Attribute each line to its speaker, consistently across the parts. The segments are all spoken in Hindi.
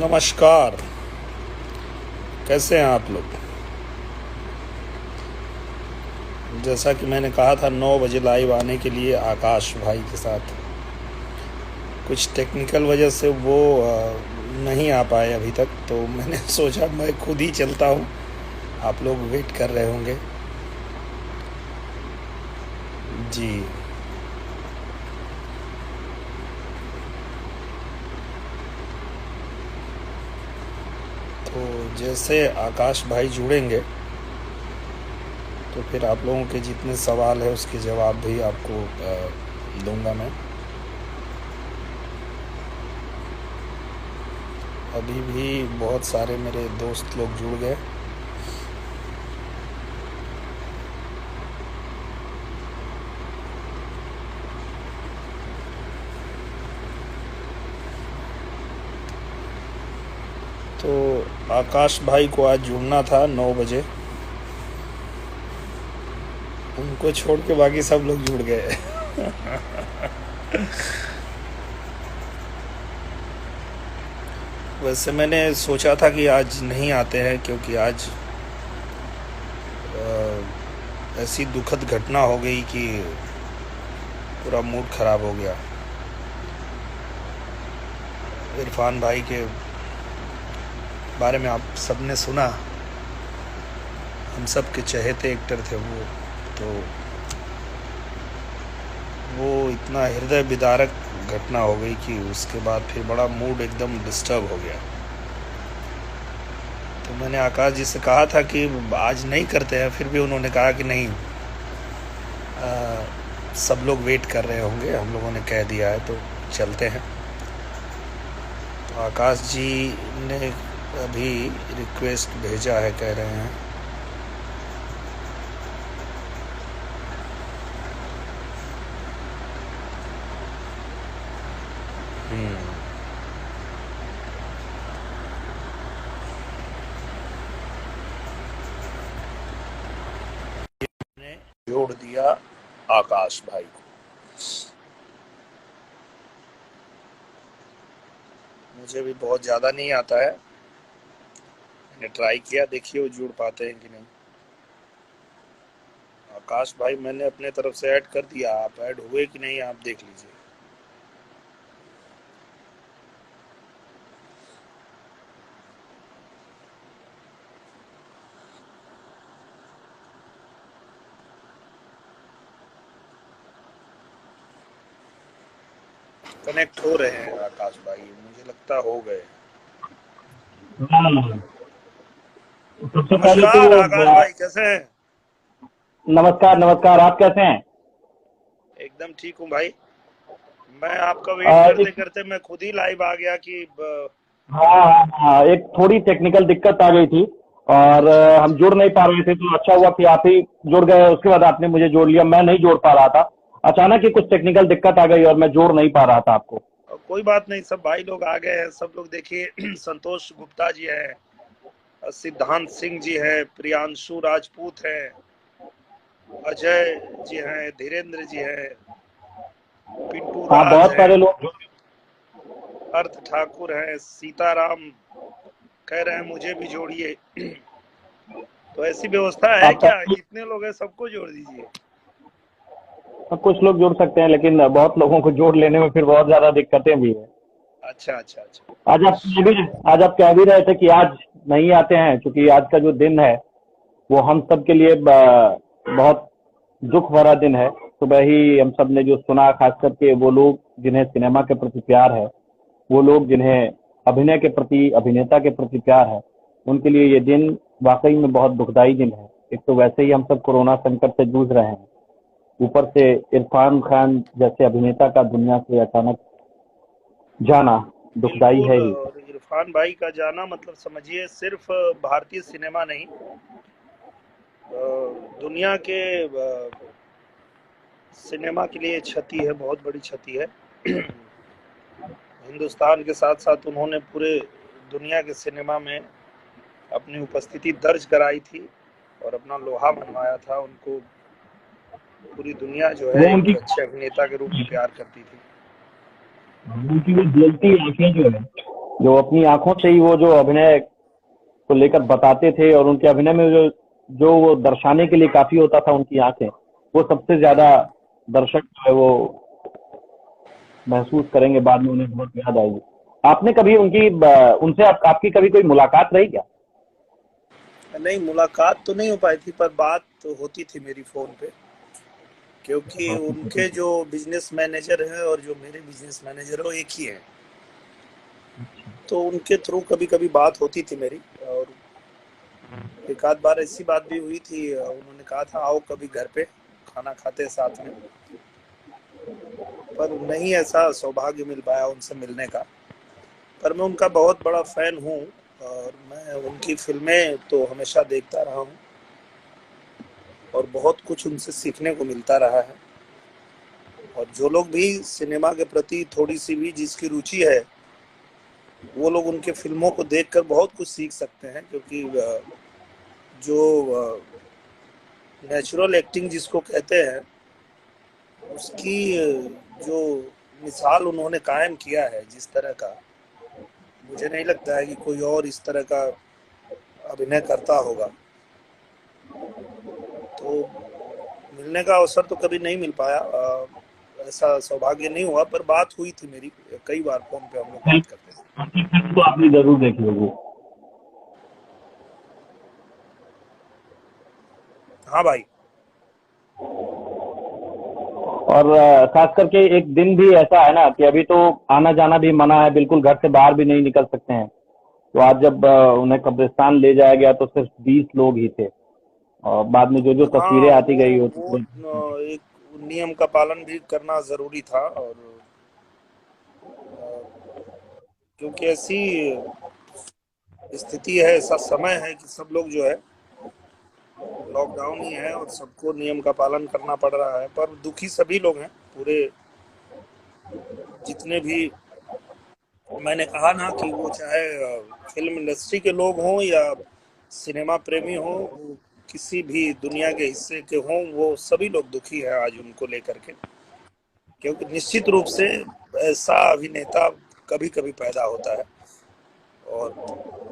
Speaker 1: नमस्कार। कैसे हैं आप लोग? जैसा कि मैंने कहा था 9 बजे लाइव आने के लिए आकाश भाई के साथ, कुछ टेक्निकल वजह से वो नहीं आ पाए अभी तक, तो मैंने सोचा मैं खुद ही चलता हूँ। आप लोग वेट कर रहे होंगे। जी। तो जैसे आकाश भाई जुड़ेंगे तो फिर आप लोगों के जितने सवाल है उसके जवाब भी आपको दूंगा मैं। अभी भी बहुत सारे मेरे दोस्त लोग जुड़ गए। तो आकाश भाई को आज जुड़ना था 9 बजे, उनको छोड़ के बाकी सब लोग जुड़ गए। वैसे मैंने सोचा था कि आज नहीं आते हैं, क्योंकि आज ऐसी दुखद घटना हो गई कि पूरा मूड खराब हो गया। इरफान भाई के बारे में आप सबने सुना, हम सब के चहेते एक्टर थे वो। तो वो इतना हृदय विदारक घटना हो गई कि उसके बाद फिर बड़ा मूड एकदम डिस्टर्ब हो गया। तो मैंने आकाश जी से कहा था कि आज नहीं करते हैं, फिर भी उन्होंने कहा कि नहीं, सब लोग वेट कर रहे होंगे, हम लोगों ने कह दिया है तो चलते हैं। तो आकाश जी ने अभी रिक्वेस्ट भेजा है, कह रहे हैं। ने जोड़ दिया आकाश भाई को। मुझे भी बहुत ज़्यादा नहीं आता है, मैंने ट्राई किया, देखिए वो जुड़ पाते हैं कि नहीं। आकाश भाई मैंने अपने तरफ से ऐड कर दिया, आप ऐड हुए कि नहीं आप देख लीजिए। कनेक्ट हो रहे हैं आकाश भाई, मुझे लगता हो गए।
Speaker 2: हाँ, सबसे पहले तो
Speaker 1: नमस्कार आकाश भाई, कैसे हैं?
Speaker 2: नमस्कार नमस्कार। आप कैसे हैं?
Speaker 1: एकदम ठीक हूँ भाई। मैं आपका वेट करते
Speaker 2: एक
Speaker 1: करते मैं खुद ही लाइव आ गया कि
Speaker 2: हाँ हाँ हाँ, एक थोड़ी टेक्निकल दिक्कत आ गई थी और
Speaker 1: अच्छा
Speaker 2: हम
Speaker 1: अच्छा।
Speaker 2: जुड़ नहीं पा रहे थे, तो अच्छा हुआ कि आप ही जुड़ गए। उसके बाद आपने मुझे जोड़ लिया, मैं नहीं जोड़ पा रहा था। अचानक ही कुछ टेक्निकल दिक्कत आ गई और मैं जोड़ नहीं पा रहा था आपको।
Speaker 1: और कोई बात नहीं, सब भाई लोग आ गए हैं, सब लोग देखिए। संतोष गुप्ता जी हैं, सिद्धांत सिंह जी हैं, प्रियांशु राजपूत हैं, अजय जी हैं, धीरेन्द्र जी हैं, पिंटू
Speaker 2: हाँ,
Speaker 1: राज
Speaker 2: बहुत
Speaker 1: हैं,
Speaker 2: सारे लोग।
Speaker 1: अर्थ ठाकुर हैं, सीताराम कह रहे हैं मुझे भी जोड़िए। तो ऐसी व्यवस्था है
Speaker 2: आप
Speaker 1: क्या? जितने लोग हैं सबको जोड़ दीजिए।
Speaker 2: कुछ लोग जुड़ सकते हैं, लेकिन बहुत लोगों को जोड़ लेने में फिर बहुत ज्यादा दिक्कतें भी है।
Speaker 1: अच्छा अच्छा अच्छा।
Speaker 2: आज आप कह भी आज आप कह भी रहे थे कि आज नहीं आते हैं, क्योंकि आज का जो दिन है वो हम सब के लिए बहुत दुख भरा दिन है। सुबह ही हम सब ने जो सुना, खास करके वो लोग जिन्हें सिनेमा के प्रति प्यार है, वो लोग जिन्हें अभिनय के प्रति, अभिनेता के प्रति प्यार है, उनके लिए ये दिन वाकई में बहुत दुखदाई दिन है। एक तो वैसे ही हम सब कोरोना संकट से जूझ रहे हैं, ऊपर से इरफान खान जैसे अभिनेता का दुनिया से अचानक जाना दुखदाई है
Speaker 1: बिल्कुल।
Speaker 2: ही।
Speaker 1: और इरफान भाई का जाना मतलब समझिए सिर्फ भारतीय सिनेमा नहीं, दुनिया के सिनेमा के लिए क्षति है, बहुत बड़ी क्षति है। हिंदुस्तान के साथ साथ उन्होंने पूरे दुनिया के सिनेमा में अपनी उपस्थिति दर्ज कराई थी और अपना लोहा मनवाया था। उनको पूरी दुनिया जो है
Speaker 2: वो
Speaker 1: एक
Speaker 2: उनकी
Speaker 1: अच्छे अभिनेता के रूप में प्यार करती थी।
Speaker 2: उनकी वो जलती आंखें जो है, जो अपनी आंखों से ही वो जो अभिनय को लेकर बताते थे, और उनके अभिनय में जो जो वो दर्शाने के लिए काफी होता था उनकी आंखें, वो सबसे ज्यादा दर्शक जो है वो महसूस करेंगे, बाद में उन्हें बहुत याद आएगी। आपने कभी उनसे आपकी कभी कोई मुलाकात रही क्या?
Speaker 1: नहीं, मुलाकात तो नहीं हो पाई थी, पर बात तो होती थी मेरी फ़ोन पे, क्योंकि उनके जो बिजनेस मैनेजर हैं और जो मेरे बिजनेस मैनेजर हैं वो एक ही हैं। तो उनके थ्रू कभी कभी बात होती थी मेरी। और एक आध बार ऐसी बात भी हुई थी, उन्होंने कहा था आओ कभी घर पे खाना खाते हैं साथ में, पर नहीं ऐसा सौभाग्य मिल पाया उनसे मिलने का। पर मैं उनका बहुत बड़ा फैन हूँ, और मैं उनकी फिल्में तो हमेशा देखता रहा हूँ, और बहुत कुछ उनसे सीखने को मिलता रहा है। और जो लोग भी सिनेमा के प्रति थोड़ी सी भी जिसकी रुचि है, वो लोग उनके फिल्मों को देखकर बहुत कुछ सीख सकते हैं, क्योंकि जो नेचुरल एक्टिंग जिसको कहते हैं, उसकी जो मिसाल उन्होंने कायम किया है जिस तरह का, मुझे नहीं लगता है कि कोई और इस तरह का अभिनय करता होगा। तो मिलने का अवसर तो कभी नहीं मिल पाया, ऐसा सौभाग्य नहीं हुआ, पर बात हुई थी मेरी कई बार, फोन पे हम लोग बात करते थे।
Speaker 2: उनकी फिल्म तो आपने जरूर देखी होगी।
Speaker 1: हाँ भाई।
Speaker 2: और खास करके एक दिन भी ऐसा है ना कि अभी तो आना जाना भी मना है, बिल्कुल घर से बाहर भी नहीं निकल सकते हैं। तो आज जब उन्हें कब्रिस्तान ले जाया गया तो सिर्फ 20 लोग ही थे, और बाद में जो जो
Speaker 1: हाँ,
Speaker 2: तस्वीरें आती गई वो
Speaker 1: वो एक नियम का पालन भी करना जरूरी था। और क्योंकि ऐसी स्थिति है, ऐसा समय है कि सब लोग जो है, लॉकडाउन ही है और सबको नियम का पालन करना पड़ रहा है, पर दुखी सभी लोग हैं पूरे, जितने भी, मैंने कहा ना कि वो चाहे फिल्म इंडस्ट्री के लोग हों या सिनेमा प्रेमी हों, वो किसी भी दुनिया के हिस्से के हों, वो सभी लोग दुखी हैं आज उनको लेकर के। क्योंकि निश्चित रूप से ऐसा अभिनेता कभी कभी पैदा होता है, और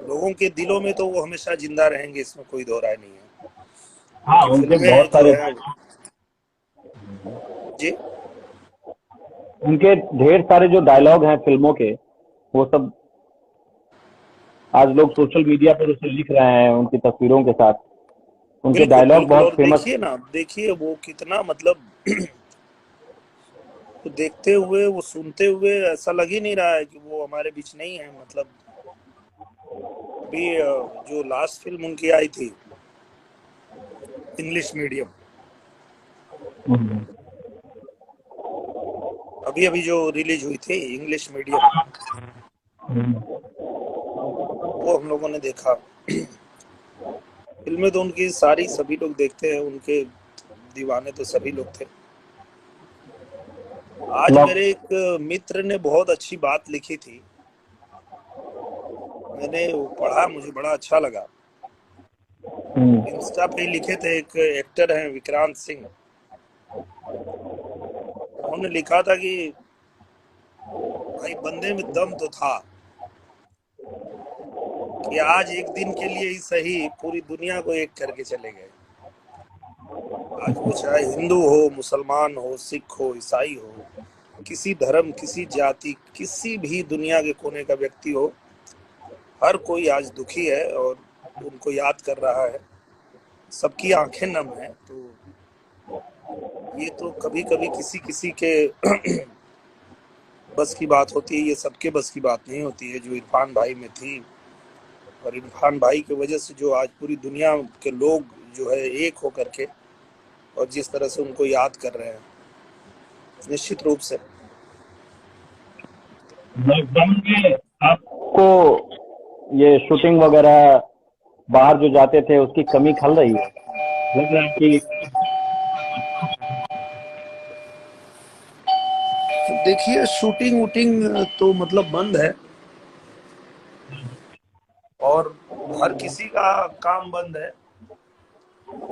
Speaker 1: लोगों के दिलों में तो वो हमेशा जिंदा रहेंगे, इसमें कोई दो राय नहीं है।
Speaker 2: हाँ,
Speaker 1: उनकी
Speaker 2: उनके
Speaker 1: फिल्में
Speaker 2: बहुत
Speaker 1: जो
Speaker 2: सारे
Speaker 1: है। जी।
Speaker 2: उनके ढेर सारे जो डायलॉग हैं फिल्मों के, वो सब आज लोग सोशल मीडिया पर उसे लिख रहे हैं उनकी तस्वीरों के साथ। उनके
Speaker 1: बिल्कुल
Speaker 2: डायलॉग
Speaker 1: बिल्कुल।
Speaker 2: बहुत
Speaker 1: और
Speaker 2: फेमस।
Speaker 1: देखिए ना, देखिए वो कितना मतलब वो देखते हुए, वो सुनते हुए ऐसा लग ही नहीं रहा है कि वो हमारे बीच नहीं है। मतलब अभी जो लास्ट फिल्म उनकी आई थी, इंग्लिश मीडियम, अभी अभी जो रिलीज हुई थी इंग्लिश मीडियम, वो हम लोगों ने देखा। फिल्में तो उनकी सारी सभी लोग देखते हैं, उनके दीवाने तो सभी लोग थे। आज
Speaker 2: लॉक।
Speaker 1: मेरे एक मित्र ने बहुत अच्छी बात लिखी थी, मैंने वो पढ़ा, मुझे बड़ा अच्छा लगा। इंस्टा पे ही लिखे थे, एक एक्टर हैं विक्रांत सिंह, उन्होंने लिखा था कि भाई बंदे में दम तो था, कि आज एक दिन के लिए ही सही पूरी दुनिया को एक करके चले गए। आज वो चाहे हिंदू हो, मुसलमान हो, सिख हो, ईसाई हो, किसी धर्म, किसी जाति, किसी भी दुनिया के कोने का व्यक्ति हो, हर कोई आज दुखी है और उनको याद कर रहा है। सबकी आंखें नम है। तो ये तो कभी कभी किसी किसी के बस की बात होती है, ये सबके बस की बात नहीं होती है, जो इरफान भाई में थी। और इरफान भाई की वजह से जो आज पूरी दुनिया के लोग जो है एक होकर के, और जिस तरह से उनको याद कर रहे हैं, निश्चित रूप से।
Speaker 2: लॉकडाउन में आपको ये शूटिंग वगैरह बाहर जो जाते थे उसकी कमी खल रही है, लग रहा है कि?
Speaker 1: देखिए, शूटिंग वूटिंग तो मतलब बंद है, और हर किसी का काम बंद है,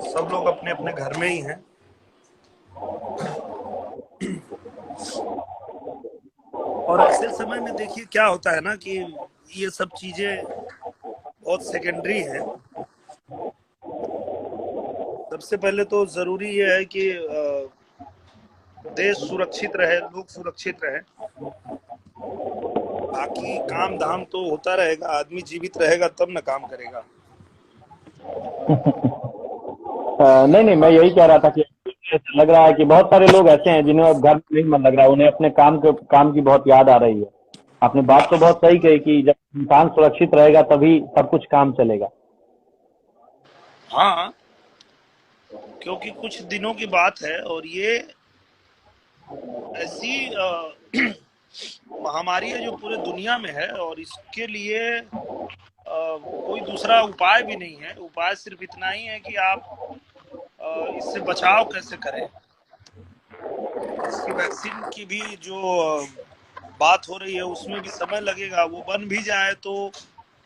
Speaker 1: सब लोग अपने अपने घर में ही हैं। और ऐसे समय में देखिए क्या होता है ना कि ये सब चीजें बहुत सेकेंडरी हैं। सबसे पहले तो जरूरी ये है कि देश सुरक्षित रहे, लोग सुरक्षित रहे। बाकी काम धाम तो होता रहेगा, आदमी जीवित रहेगा तब ना काम करेगा।
Speaker 2: नहीं नहीं, मैं यही कह रहा था कि लग रहा है कि बहुत सारे लोग ऐसे हैं जिन्हें अब घर में नहीं मन लग रहा, उन्हें अपने काम की बहुत याद आ रही है। आपने बात तो बहुत सही कही कि जब इंसान सुरक्षित रहेगा तभी सब कुछ काम चलेगा।
Speaker 1: हाँ, क्योंकि कुछ दिनों की बात है और ये ऐसी महामारी है जो पूरे दुनिया में है, और इसके लिए कोई दूसरा उपाय भी नहीं है। उपाय सिर्फ इतना ही है कि आप इससे बचाव कैसे करें। इसकी वैक्सीन की भी जो बात हो रही है उसमें भी समय लगेगा। वो बन भी जाए तो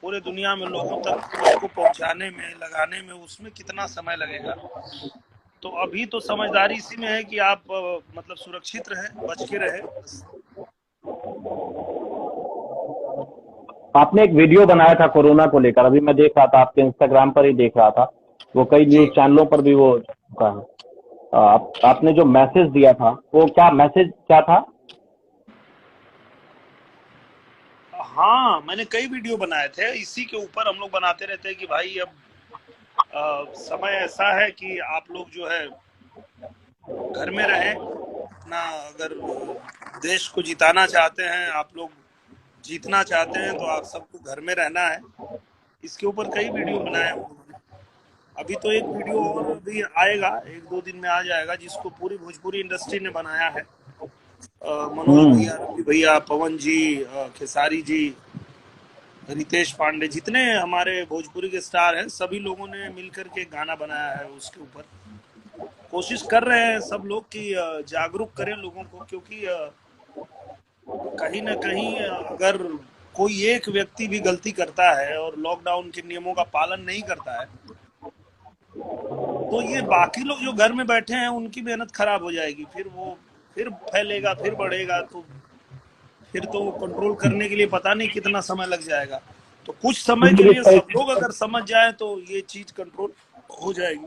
Speaker 1: पूरे दुनिया में लोगों तक उसको पहुंचाने में, लगाने में, उसमें कितना समय लगेगा। तो अभी तो समझदारी इसी में है कि आप मतलब सुरक्षित रहे, बच के रहे बस।
Speaker 2: आपने एक वीडियो बनाया था कोरोना को लेकर, अभी मैं देख रहा था, आपके इंस्टाग्राम पर ही देख रहा था, वो कई न्यूज
Speaker 1: जी
Speaker 2: चैनलों पर भी वो चुका है। आपने जो मैसेज दिया था वो क्या मैसेज क्या था?
Speaker 1: हाँ, मैंने कई वीडियो बनाए थे, इसी के ऊपर हम लोग बनाते रहते हैं कि भाई अब समय ऐसा है कि आप लोग जो है घर में रहें अपना। अगर देश को जिताना चाहते हैं आप लोग, जीतना चाहते हैं, तो आप सबको घर में रहना है। इसके ऊपर कई वीडियो बनाए हम लोगों ने। अभी तो एक वीडियो और भी आएगा, एक दो दिन में आ जाएगा, जिसको पूरी भोजपुरी इंडस्ट्री ने बनाया है। मनोज
Speaker 2: हम्म।
Speaker 1: भैया, रवि भैया, पवन जी, खेसारी जी, रितेश पांडे, जितने हमारे भोजपुरी के स्टार हैं, सभी लोगों ने मिलकर के गाना बनाया है उसके ऊपर। कोशिश कर रहे हैं सब लोग कि जागरूक करें लोगों को, क्योंकि कहीं ना कहीं अगर कोई एक व्यक्ति भी गलती करता है और लॉकडाउन के नियमों का पालन नहीं करता है, तो ये बाकी लोग जो घर में बैठे हैं उनकी मेहनत खराब हो जाएगी। फिर वो फिर फैलेगा, फिर बढ़ेगा, तो फिर तो कंट्रोल करने के लिए पता नहीं कितना समय लग जाएगा। तो कुछ समय के
Speaker 2: लोग इस
Speaker 1: लिए सब लोग
Speaker 2: परिस्थिति
Speaker 1: अगर समझ जाए तो ये चीज कंट्रोल हो जाएगी।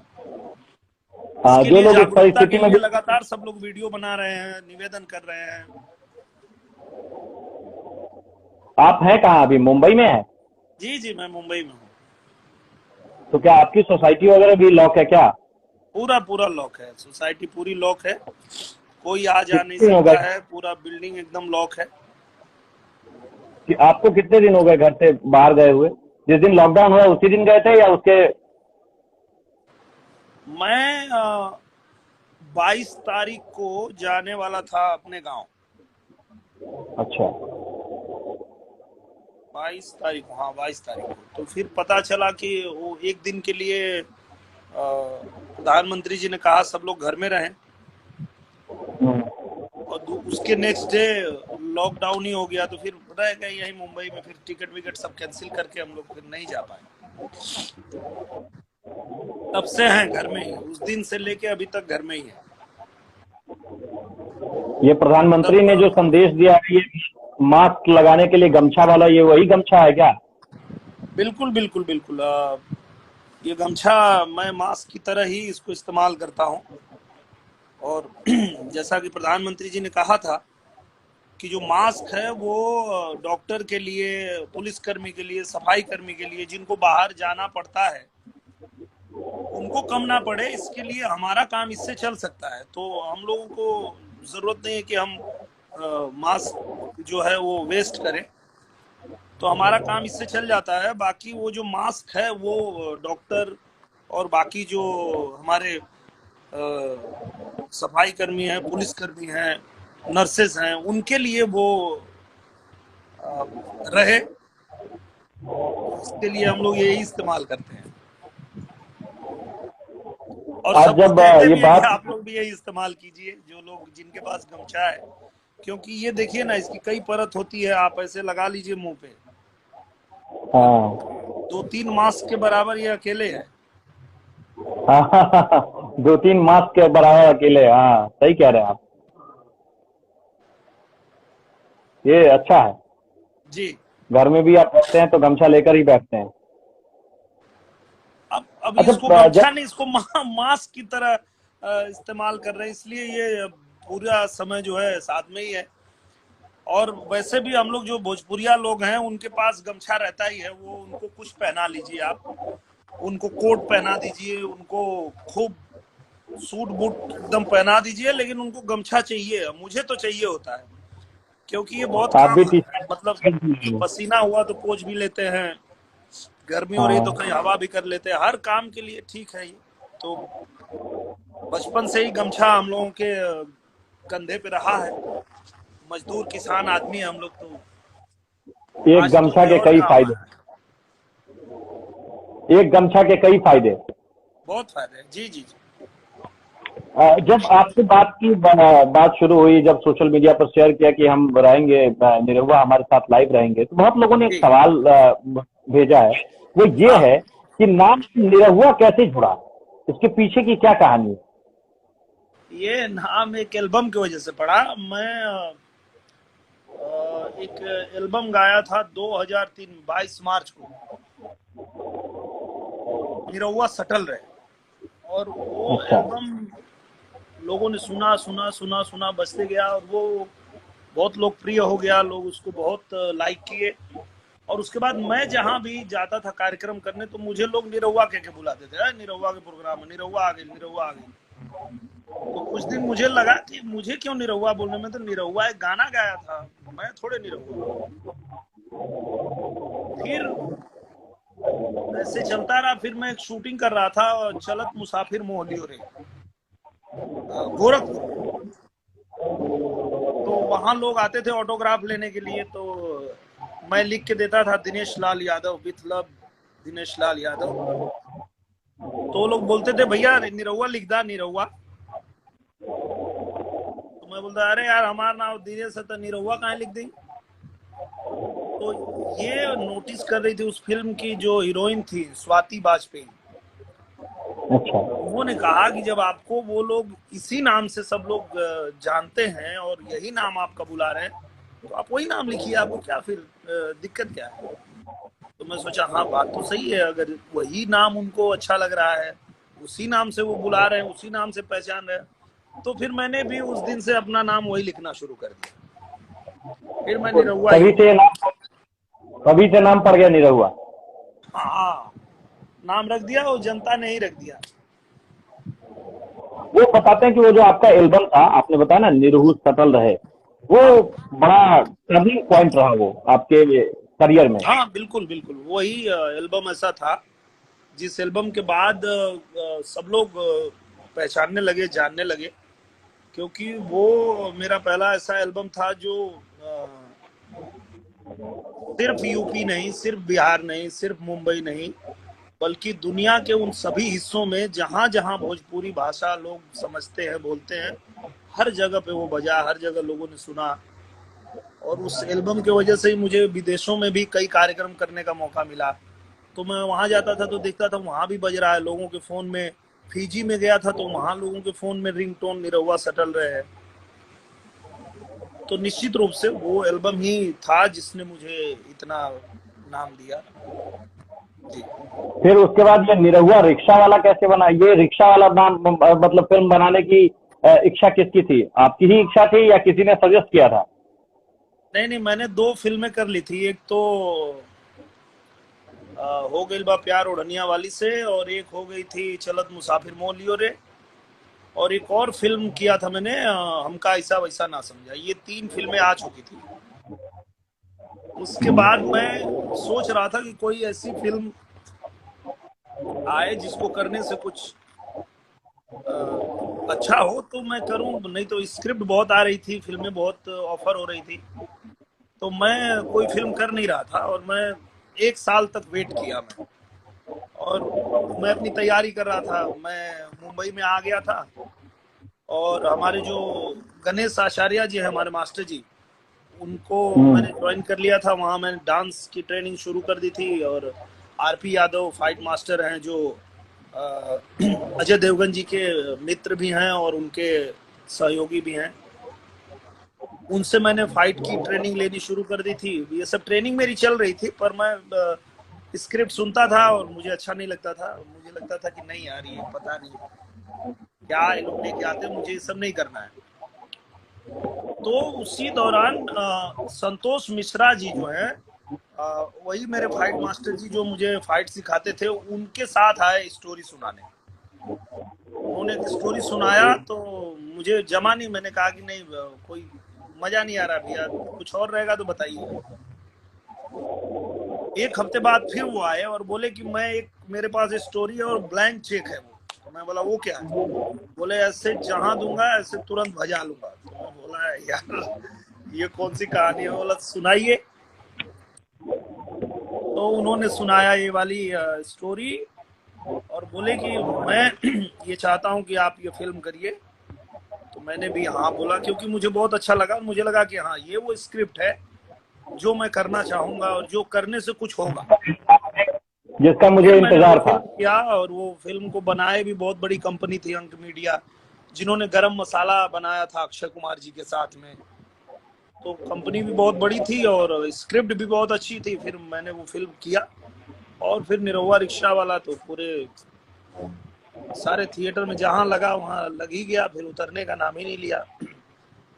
Speaker 2: हाँ,
Speaker 1: इसके
Speaker 2: जो
Speaker 1: लिए
Speaker 2: लोग इस
Speaker 1: जागरूकता
Speaker 2: परिस्थिति
Speaker 1: के
Speaker 2: में
Speaker 1: लिए
Speaker 2: भी
Speaker 1: लगातार सब लोग वीडियो बना रहे हैं, निवेदन कर रहे हैं।
Speaker 2: आप हैं कहाँ अभी, मुंबई में है?
Speaker 1: जी जी, मैं मुंबई में हूँ।
Speaker 2: तो क्या आपकी सोसाइटी वगैरह भी लॉक है क्या?
Speaker 1: पूरा पूरा लॉक है, सोसाइटी पूरी लॉक है, कोई आ जा नहीं
Speaker 2: कितने दिन हो गए?
Speaker 1: सकता है, पूरा बिल्डिंग एकदम लॉक है।
Speaker 2: कि आपको कितने दिन हो गए घर से बाहर गए हुए? जिस दिन लॉकडाउन हुआ उसी दिन गए थे या उसके?
Speaker 1: मैं 22 तारीख को जाने वाला था अपने गांव।
Speaker 2: अच्छा।
Speaker 1: 22 तारीख को, हाँ 22 तारीख को। तो फिर पता चला कि वो एक दिन के लिए प्रधानमंत्री जी ने कहा सब लोग घर में रहें, और उसके नेक्स्ट डे लॉकडाउन ही हो गया। तो फिर रह गए यही मुंबई में, फिर टिकट विकेट सब कैंसिल करके हम लोग फिर नहीं जा पाए। तब से हैं घर में ही, उस दिन से लेके अभी तक घर में ही है।
Speaker 2: ये प्रधानमंत्री
Speaker 1: तब
Speaker 2: ने जो संदेश दिया है, ये मास्क लगाने के लिए गमछा वाला, ये वही गमछा है क्या?
Speaker 1: बिल्कुल बिल्कुल बिल्कुल, ये गमछा मैं मास्क की तरह ही इसको इस्तेमाल करता हूँ। और जैसा कि प्रधानमंत्री जी ने कहा था कि जो मास्क है वो डॉक्टर के लिए, पुलिसकर्मी के लिए, सफाई कर्मी के लिए, जिनको बाहर जाना पड़ता है उनको कम ना पड़े, इसके लिए हमारा काम इससे चल सकता है। तो हम लोगों को जरूरत नहीं है कि हम मास्क जो है वो वेस्ट करें। तो हमारा काम इससे चल जाता है। बाकी वो जो मास्क है वो डॉक्टर और बाकी जो हमारे सफाई कर्मी हैं, पुलिस कर्मी हैं, नर्सेस हैं, उनके लिए वो रहे। इसके लिए हम लोग यही इस्तेमाल करते हैं, और
Speaker 2: आज
Speaker 1: सबको
Speaker 2: जब
Speaker 1: कहते
Speaker 2: ये
Speaker 1: भी हैं कि
Speaker 2: बात
Speaker 1: आप लोग भी यही इस्तेमाल कीजिए, जो लोग जिनके पास गमछा है। क्योंकि ये देखिए ना, इसकी कई परत होती है, आप ऐसे लगा लीजिए मुंह पे,
Speaker 2: हाँ
Speaker 1: 2-3 मास्क के बराबर ये अकेले है।
Speaker 2: हाँ, 2-3 मास्क के बराबर अकेले, हाँ सही कह रहे हैं आप। ये अच्छा है।
Speaker 1: जी।
Speaker 2: घर में भी आप बैठते हैं तो गमछा लेकर ही बैठते हैं।
Speaker 1: अब अभी
Speaker 2: अच्छा
Speaker 1: इसको गमछा
Speaker 2: जब
Speaker 1: नहीं, इसको मास्क की तरह इस्तेमाल कर रहे हैं, इसलिए ये पूरा समय जो है साथ में ही है। और वैसे भी हम लोग जो भोजपुरिया लोग हैं उनके पास गमछा रहता ही है, वो उनको कुछ पहना लीजिए आप, उनको कोट पहना दीजिए, उनको खूब सूट बूट एकदम पहना दीजिए, लेकिन उनको गमछा चाहिए। मुझे तो चाहिए होता है, क्योंकि ये बहुत
Speaker 2: आप भी
Speaker 1: काम
Speaker 2: टी
Speaker 1: मतलब
Speaker 2: शर्ट
Speaker 1: पसीना हुआ तो पोंछ भी लेते हैं, गर्मी हो रही है तो
Speaker 2: हाँ
Speaker 1: कहीं हवा भी कर लेते हैं, हर काम के लिए ठीक है ये। तो बचपन से ही गमछा हम लोगों के कंधे पे रहा है, मजदूर किसान आदमी है हम लोग, तो
Speaker 2: एक
Speaker 1: आज तो
Speaker 2: गमछा
Speaker 1: ये
Speaker 2: के
Speaker 1: और
Speaker 2: कई
Speaker 1: काम
Speaker 2: फायदे,
Speaker 1: आया है।
Speaker 2: एक गमछा के कई फायदे।
Speaker 1: बहुत फायदे हैं, जी जी जी।
Speaker 2: जब आपसे बात शुरू हुई, जब सोशल मीडिया पर शेयर किया कि हम रहेंगे, निरहुआ हमारे साथ लाइव रहेंगे, तो बहुत लोगों ने एक
Speaker 1: जी
Speaker 2: सवाल भेजा है। वो ये
Speaker 1: हाँ,
Speaker 2: है कि नाम निरहुआ कैसे जुड़ा, इसके पीछे की क्या कहानी है?
Speaker 1: ये नाम एक एल्बम की वजह से पड़ा। मैं एक एल्बम गाया था 2003 22 मार्च को, निरहुआ सटल रहे, और वो
Speaker 2: अच्छा।
Speaker 1: एल्बम लोगों ने सुना सुना सुना सुना बजते गया, और वो बहुत लोकप्रिय हो गया, लोग उसको बहुत लाइक किए। और उसके बाद मैं जहां भी जाता था कार्यक्रम करने, तो मुझे लोग निरहुआ कह के बुलाते थे, निरहुआ के प्रोग्राम में निरहुआ आ गई, निरहुआ आ गई। तो कुछ दिन मुझे लगा कि मुझे क्यों निरहुआ बोलने में, तो निरहुआ एक गाना गाया था, मैं थोड़े निरहुआ हूँ। फिर ऐसे चलता रहा, फिर मैं एक शूटिंग कर रहा था और चलत मुसाफिर मोहलियो रे, गोरखपुर में। तो वहां लोग आते थे ऑटोग्राफ लेने के लिए, तो मैं लिख के देता था दिनेश लाल यादव विथ लव, दिनेश लाल यादव। तो वो लोग बोलते थे भैया निरहुआ लिख दा, निरहुआ। तो मैं बोलता अरे यार हमारा नाम दिनेश है, तो निरहुआ कहाँ लिख दी। तो ये नोटिस कर रही थी उस फिल्म की जो हीरोइन थी स्वाति बाजपेयी,
Speaker 2: अच्छा।
Speaker 1: उन्होंने कहा कि जब आपको वो लोग इसी नाम से सब लोग जानते हैं और यही नाम आपका बुला रहे हैं, तो आप वही नाम लिखिए, आपको क्या फिर दिक्कत क्या है। तो मैं सोचा हाँ बात तो सही है, अगर वही नाम उनको अच्छा लग रहा है, उसी नाम से वो बुला रहे हैं, उसी नाम से पहचान रहे हैं, तो फिर मैंने भी उस दिन से अपना नाम वही लिखना शुरू कर दिया, फिर मैं
Speaker 2: तो
Speaker 1: निरहुआ ही हूँ।
Speaker 2: तभी से नाम पड़ गया निरहुआ।
Speaker 1: हाँ, नाम रख दिया और जनता ने ही रख दिया।
Speaker 2: वो बताते हैं कि वो जो आपका एल्बम था, आपने बताया ना निरहु सटल रहे, वो
Speaker 1: हाँ
Speaker 2: बड़ा टर्निंग पॉइंट रहा वो आपके करियर में।
Speaker 1: हाँ, बिल्कुल बिल्कुल, वही एल्बम ऐसा था जिस एल्बम के बाद सब लोग पहचानने लगे, जानने लगे, क्योंकि वो मेरा पहला ऐसा एल्बम था जो सिर्फ यूपी नहीं, सिर्फ बिहार नहीं, सिर्फ मुंबई नहीं, बल्कि दुनिया के उन सभी हिस्सों में जहां जहां भोजपुरी भाषा लोग समझते हैं, बोलते हैं, हर जगह पे वो बजा, हर जगह लोगों ने सुना। और उस एल्बम की वजह से ही मुझे विदेशों में भी कई कार्यक्रम करने का मौका मिला। तो मैं वहां जाता था तो देखता था वहां भी बज रहा है लोगों के फोन में। फिजी में गया था तो वहां लोगों के फोन में रिंगटोन निरहुआ सटल रहे हैं। तो निश्चित रूप से वो एल्बम ही था जिसने मुझे इतना नाम दिया। जी।
Speaker 2: फिर उसके बाद ये निरहुआ रिक्शा वाला कैसे बना? ये रिक्शा वाला नाम मतलब फिल्म बनाने की इच्छा किसकी थी? आपकी ही इच्छा थी या किसी ने सजेस्ट किया था?
Speaker 1: नहीं नहीं, मैंने 2 फिल्में कर ली थी, एक तो हो गई बा प्यार ओढ़निया वाली से, और एक हो गई थी चलत मुसाफिर मोह लियो रे, और एक और फिल्म किया था मैंने हमका ऐसा वैसा ना समझा। ये 3 फिल्में आ चुकी थी। उसके बाद मैं सोच रहा था कि कोई ऐसी फिल्म आए जिसको करने से कुछ अच्छा हो तो मैं करूं, नहीं तो स्क्रिप्ट बहुत आ रही थी, फिल्में बहुत ऑफर हो रही थी, तो मैं कोई फिल्म कर नहीं रहा था। और मैं 1 साल तक वेट किया मैं, और मैं अपनी तैयारी कर रहा था। मैं मुंबई में आ गया था, और हमारे जो गणेश आचार्य जी हैं, हमारे मास्टर जी, उनको मैंने ज्वाइन कर लिया था। वहाँ मैंने डांस की ट्रेनिंग शुरू कर दी थी। और आरपी यादव फाइट मास्टर हैं, जो अजय देवगन जी के मित्र भी हैं और उनके सहयोगी भी हैं। उनसे मैंने फाइट की ट्रेनिंग लेनी शुरू कर दी थी। ये सब ट्रेनिंग मेरी चल रही थी, पर मैं स्क्रिप्ट सुनता था और मुझे अच्छा नहीं लगता था। मुझे लगता था कि नहीं यार, ये पता नहीं क्या ये लोग लेके आते हैं, मुझे ये सब नहीं करना है। तो उसी दौरान संतोष मिश्रा जी जो है, वही मेरे फाइट मास्टर जी जो मुझे फाइट सिखाते थे, उनके साथ आए स्टोरी सुनाने। उन्होंने एक स्टोरी सुनाया तो मुझे जमा नहीं। मैंने कहा कि नहीं, कोई मजा नहीं आ रहा भैया, कुछ और रहेगा तो बताइए। एक हफ्ते बाद फिर वो आए और बोले कि मैं एक मेरे पास स्टोरी है और ब्लैंक चेक है वो। तो मैं बोला वो क्या है? बोले ऐसे जहां दूंगा ऐसे तुरंत भजा लूंगा। तो मैं बोला यार ये कौन सी कहानी है? बोला सुनाइए। तो उन्होंने सुनाया ये वाली स्टोरी और बोले कि मैं ये चाहता हूँ कि आप ये फिल्म करिए। तो मैंने भी हाँ बोला, क्योंकि मुझे बहुत अच्छा लगा। मुझे लगा कि हाँ ये वो स्क्रिप्ट है जो मैं करना चाहूंगा और जो करने से कुछ होगा।
Speaker 2: जिसका
Speaker 1: फिर
Speaker 2: मुझे
Speaker 1: मैंने वो
Speaker 2: इंतजार था।
Speaker 1: फिल्म किया और वो फिल्म को बनाए भी बहुत बड़ी कंपनी थी, अंक मीडिया, जिन्होंने गरम मसाला बनाया था अक्षय कुमार जी के साथ में। तो कंपनी भी बहुत बड़ी थी और स्क्रिप्ट भी बहुत अच्छी थी। फिर मैंने वो फिल्म किया और फिर निरहुआ रिक्शा वाला तो पूरे सारे थिएटर में जहां लगा वहां लग ही गया। फिर उतरने का नाम ही नहीं लिया।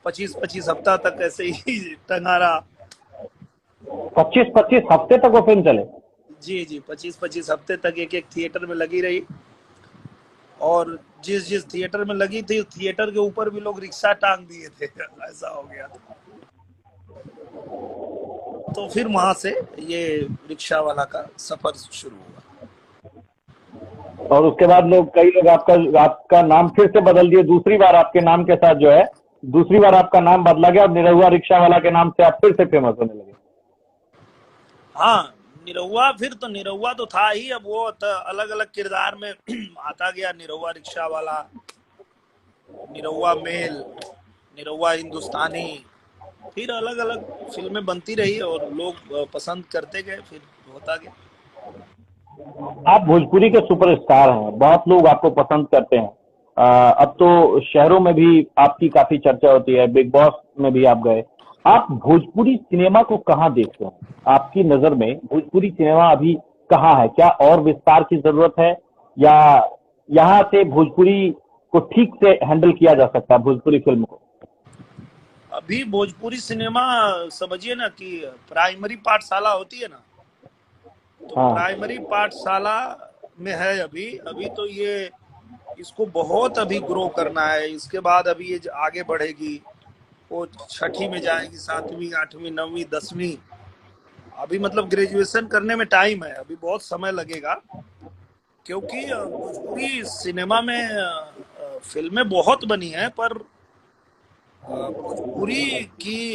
Speaker 1: 25-25 हफ्ता तक ऐसे ही टंगा रहा।
Speaker 2: 25-25 हफ्ते तक वो फिल्म चले?
Speaker 1: जी जी, 25-25 हफ्ते तक एक एक थिएटर में लगी रही। और जिस जिस थिएटर में लगी थी, थिएटर के ऊपर भी लोग रिक्शा टांग दिए थे। ऐसा हो गया था। तो फिर वहां से ये रिक्शा वाला का सफर शुरू हुआ।
Speaker 2: और उसके बाद लोग, कई लोग आपका आपका नाम फिर से बदल दिए, दूसरी बार आपके नाम के साथ जो है, दूसरी बार आपका नाम बदला गया और निरहुआ रिक्शा वाला के नाम से आप फिर से फेमस होने लगे।
Speaker 1: हाँ, निरहुआ फिर तो निरहुआ तो था ही। अब वो अलग अलग किरदार में आता गया। निरहुआ रिक्शा वाला, निरहुआ मेल, निरहुआ हिंदुस्तानी, फिर अलग अलग फिल्में बनती रही और लोग पसंद करते गए, फिर होता गया।
Speaker 2: आप भोजपुरी के सुपरस्टार हैं, बहुत लोग आपको पसंद करते हैं। अब तो शहरों में भी आपकी काफी चर्चा होती है, बिग बॉस में भी आप गए। आप भोजपुरी सिनेमा को कहाँ देखते हैं? आपकी नजर में भोजपुरी सिनेमा अभी कहाँ है? क्या और विस्तार की जरूरत है, या यहाँ से भोजपुरी को ठीक से हैंडल किया जा सकता है, भोजपुरी फिल्म को?
Speaker 1: अभी भोजपुरी सिनेमा समझिए ना कि प्राइमरी पाठशाला होती है ना, तो
Speaker 2: हाँ।
Speaker 1: प्राइमरी पाठशाला में है अभी। अभी तो ये इसको बहुत अभी ग्रो करना है। इसके बाद अभी ये आगे बढ़ेगी, वो छठी में जाएगी, 7वीं 8वीं 9वीं 10वीं। अभी मतलब ग्रेजुएशन करने में टाइम है, अभी बहुत समय लगेगा। क्योंकि भोजपुरी सिनेमा में फिल्में बहुत बनी हैं, पर भोजपुरी की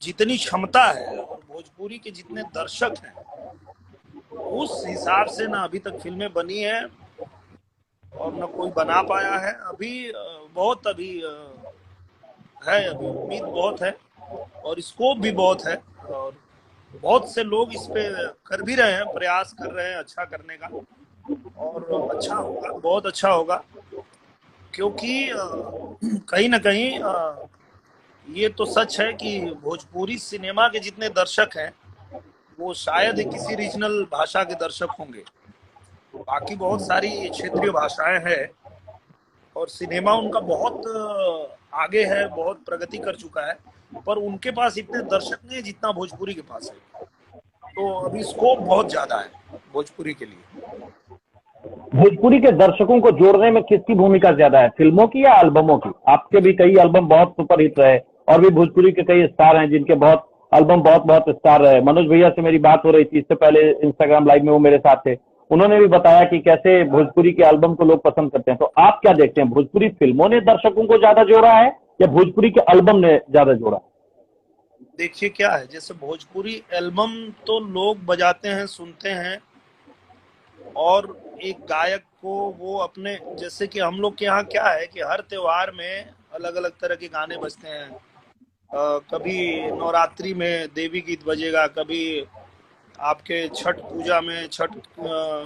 Speaker 1: जितनी क्षमता है और भोजपुरी के जितने दर्शक हैं, उस हिसाब से ना अभी तक फिल्में बनी है और न कोई बना पाया है। अभी बहुत अभी है, अभी उम्मीद बहुत है और स्कोप भी बहुत है। और बहुत से लोग इस पे कर भी रहे हैं, प्रयास कर रहे हैं अच्छा करने का। और अच्छा होगा, बहुत अच्छा होगा। क्योंकि कहीं ना कहीं ये तो सच है कि भोजपुरी सिनेमा के जितने दर्शक हैं, वो शायद ही किसी रीजनल भाषा के दर्शक होंगे। बाकी बहुत सारी क्षेत्रीय भाषाएं हैं और सिनेमा उनका बहुत आगे है, बहुत प्रगति कर चुका है, पर उनके पास इतने दर्शक नहीं है जितना भोजपुरी के पास है। तो अभी स्कोप बहुत ज्यादा है भोजपुरी के लिए।
Speaker 2: भोजपुरी के दर्शकों को जोड़ने में किसकी भूमिका ज्यादा है, फिल्मों की या एल्बमों की? आपके भी कई एल्बम बहुत सुपरहिट रहे, और भी भोजपुरी के कई स्टार हैं जिनके बहुत एल्बम बहुत बहुत स्टार रहे। मनोज भैया से मेरी बात हो रही थी इससे पहले, इंस्टाग्राम लाइव में वो मेरे साथ थे। उन्होंने भी बताया कि कैसे भोजपुरी के एल्बम को लोग पसंद करते हैं। तो आप क्या देखते हैं, भोजपुरी फिल्मों ने दर्शकों को ज्यादा जोड़ा है या भोजपुरी के एल्बम ने ज्यादा जोड़ा?
Speaker 1: देखिए क्या है, जैसे भोजपुरी एल्बम तो लोग बजाते हैं, सुनते हैं। और एक गायक को वो अपने, जैसे कि हम लोग के यहाँ क्या है कि हर त्योहार में अलग अलग तरह के गाने बजते हैं। कभी नवरात्रि में देवी गीत बजेगा, कभी आपके छठ पूजा में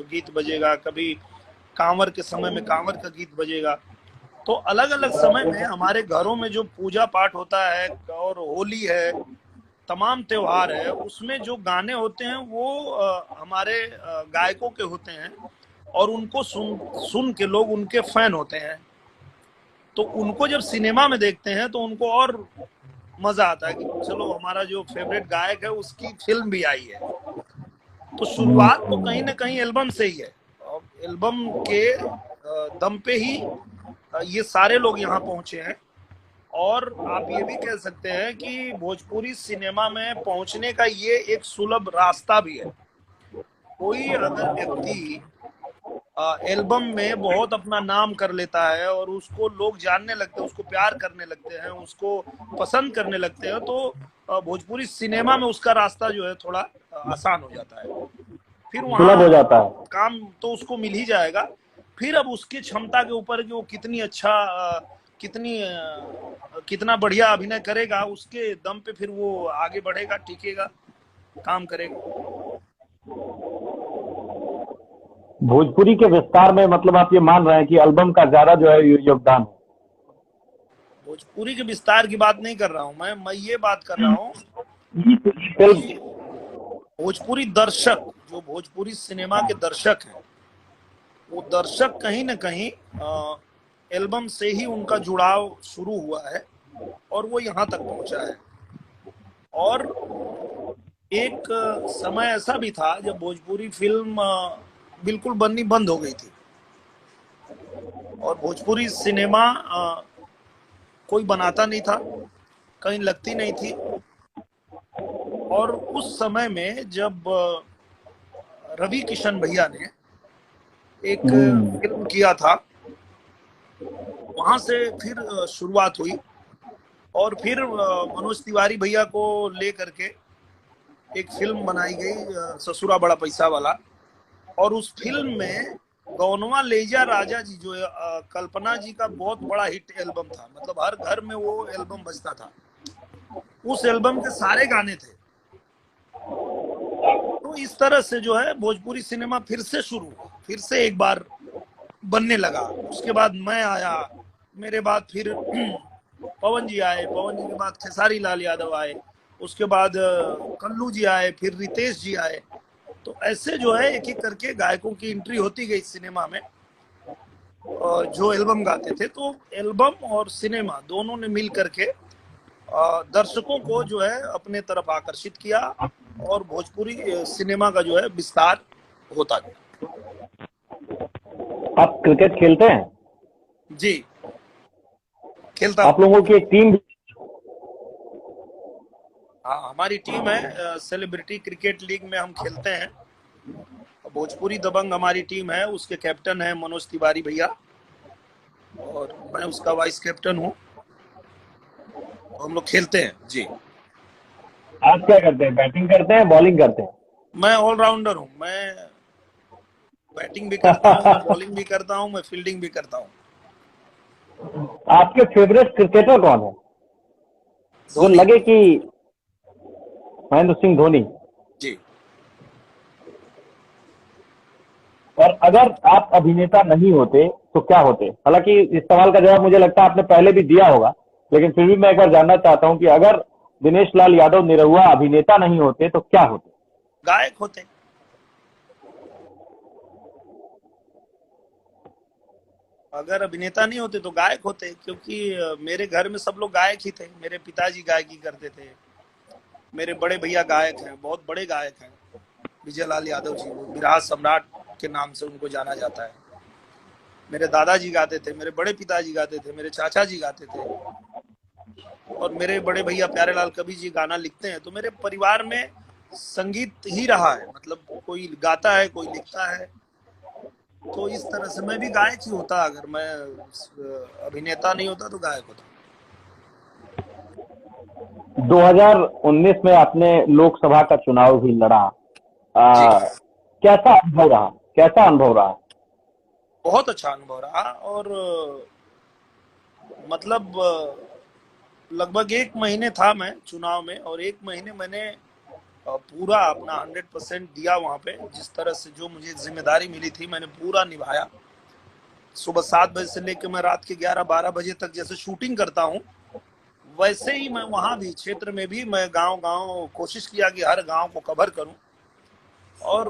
Speaker 1: गीत बजेगा, कभी कांवर के समय में कांवर का गीत बजेगा। तो अलग अलग समय में हमारे घरों में जो पूजा पाठ होता है और होली है, तमाम त्योहार है, उसमें जो गाने होते हैं वो हमारे गायकों के होते हैं, और उनको सुन सुन के लोग उनके फैन होते हैं। तो उनको जब सिनेमा में देखते हैं तो उनको और मजा आता है कि चलो हमारा जो फेवरेट गायक है उसकी फिल्म भी आई है। तो शुरुआत तो कहीं ना कहीं एल्बम से ही है, और एल्बम के दम पे ही ये सारे लोग यहाँ पहुंचे हैं। और आप ये भी कह सकते हैं कि भोजपुरी सिनेमा में पहुंचने का ये एक सुलभ रास्ता भी है। कोई अगर व्यक्ति एल्बम में बहुत अपना नाम कर लेता है और उसको लोग जानने लगते हैं, उसको प्यार करने लगते हैं, उसको पसंद करने लगते हैं, तो भोजपुरी सिनेमा में उसका रास्ता जो है थोड़ा आसान हो जाता है। फिर
Speaker 2: सुलभ हो
Speaker 1: वहाँ
Speaker 2: जाता है।
Speaker 1: काम तो उसको मिल ही जाएगा। फिर अब उसकी क्षमता के ऊपर कि वो कितनी अच्छा कितनी कितना बढ़िया अभिनय करेगा, उसके दम पे फिर वो आगे बढ़ेगा, टिकेगा, काम करेगा।
Speaker 2: भोजपुरी के विस्तार में मतलब आप ये मान रहे हैं कि एल्बम का ज्यादा जो है योगदान है?
Speaker 1: भोजपुरी के विस्तार की बात नहीं कर रहा हूँ मैं ये बात कर रहा हूँ
Speaker 2: फिल्म।
Speaker 1: कि भोजपुरी दर्शक, जो भोजपुरी सिनेमा के दर्शक हैं, वो दर्शक कहीं ना कहीं एल्बम से ही उनका जुड़ाव शुरू हुआ है और वो यहाँ तक पहुंचा है। और एक समय ऐसा भी था जब भोजपुरी फिल्म बिल्कुल बननी बंद हो गई थी और भोजपुरी सिनेमा कोई बनाता नहीं था, कहीं लगती नहीं थी। और उस समय में जब रवि किशन भैया ने एक फिल्म किया था, वहां से फिर शुरुआत हुई। और फिर मनोज तिवारी भैया को लेकर के एक फिल्म बनाई गई, ससुरा बड़ा पैसा वाला। और उस फिल्म में गौनवा लेजा राजा जी जो कल्पना जी का बहुत बड़ा हिट एल्बम था, मतलब हर घर में वो एल्बम बजता था, उस एल्बम के सारे गाने थे। तो इस तरह से जो है भोजपुरी सिनेमा फिर से शुरू हुआ, फिर से एक बार बनने लगा। उसके बाद मैं आया, मेरे बाद फिर पवन जी आए, पवन जी के बाद खेसारी लाल यादव आए, उसके बाद कल्लू जी आए, फिर रितेश जी आए। तो ऐसे जो है एक एक करके गायकों की एंट्री होती गई सिनेमा में, जो एल्बम गाते थे। तो एल्बम और सिनेमा दोनों ने मिल करके दर्शकों को जो है अपने तरफ आकर्षित किया और भोजपुरी सिनेमा का जो है विस्तार होता गया।
Speaker 2: आप क्रिकेट खेलते हैं?
Speaker 1: जी, खेलता
Speaker 2: आप
Speaker 1: हूँ।
Speaker 2: लोगों की एक टीम भी?
Speaker 1: हाँ, हमारी टीम है, सेलिब्रिटी क्रिकेट लीग में हम खेलते हैं। भोजपुरी दबंग हमारी टीम है, उसके कैप्टन है मनोज तिवारी भैया और मैं उसका वाइस कैप्टन हूँ। हम लोग खेलते हैं जी।
Speaker 2: आप क्या करते हैं, बैटिंग करते हैं, बॉलिंग करते हैं?
Speaker 1: मैं ऑलराउंडर हूँ, मैं बैटिंग भी करता हूँ, मैं बॉलिंग भी करता हूँ, मैं फील्डिंग भी करता हूँ।
Speaker 2: आपके फेवरेट क्रिकेटर कौन है, जो लगे कि महेंद्र सिंह धोनी?
Speaker 1: जी।
Speaker 2: और अगर आप अभिनेता नहीं होते तो क्या होते? हालांकि इस सवाल का जवाब मुझे लगता है आपने पहले भी दिया होगा, लेकिन फिर भी मैं एक बार जानना चाहता हूं कि अगर दिनेश लाल यादव निरहुआ अभिनेता नहीं होते तो क्या होते?
Speaker 1: गायक होते। अगर अभिनेता नहीं होते तो गायक होते, क्योंकि मेरे घर में सब लोग गायक ही थे। मेरे पिताजी गायकी करते थे, मेरे बड़े भैया गायक हैं, बहुत बड़े गायक हैं, विजय लाल यादव जी, वो बिरहा सम्राट के नाम से उनको जाना जाता है। मेरे दादाजी गाते थे, मेरे बड़े पिताजी गाते थे, मेरे चाचा जी गाते थे, और मेरे बड़े भैया प्यारेलाल कवि जी गाना लिखते हैं। तो मेरे परिवार में संगीत ही रहा है, मतलब कोई गाता है, कोई लिखता है। तो इस तरह से मैं भी गायक ही होता, अगर मैं अभिनेता नहीं होता तो गायक होता।
Speaker 2: 2019 में आपने लोकसभा का चुनाव भी लड़ा, कैसा अनुभव रहा? कैसा अनुभव रहा?
Speaker 1: बहुत अच्छा अनुभव रहा। और मतलब लगभग 1 महीने था मैं चुनाव में, और 1 महीने मैंने पूरा अपना 100% दिया वहां पे। जिस तरह से जो मुझे जिम्मेदारी मिली थी मैंने पूरा निभाया। सुबह 7 बजे से लेकर मैं रात के 11-12 बजे तक जैसे शूटिंग करता हूँ, वैसे ही मैं वहां भी क्षेत्र में भी मैं गांव गांव कोशिश किया कि हर गांव को कवर करूं, और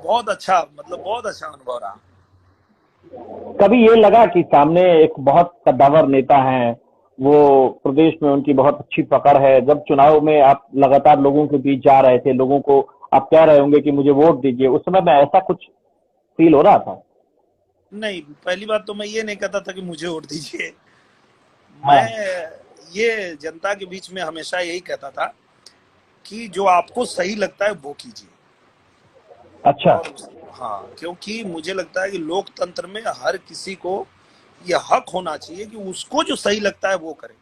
Speaker 1: बहुत अच्छा, मतलब बहुत अच्छा अनुभव रहा।
Speaker 2: कभी ये लगा कि सामने एक बहुत कद्दावर नेता हैं, वो प्रदेश में उनकी बहुत अच्छी पकड़ है, जब चुनाव में आप लगातार लोगों के बीच जा रहे थे, लोगों को आप कह रहे होंगे कि मुझे वोट दीजिए, उस समय में ऐसा कुछ फील हो रहा था?
Speaker 1: नहीं, पहली बात तो मैं ये नहीं कहता था कि मुझे वोट दीजिए। मैं
Speaker 2: हाँ।
Speaker 1: ये जनता के बीच में हमेशा यही कहता था कि जो आपको सही लगता है वो कीजिए।
Speaker 2: अच्छा।
Speaker 1: और हाँ, क्योंकि मुझे लगता है कि लोकतंत्र में हर किसी को यह हक होना चाहिए कि उसको जो सही लगता है वो करे।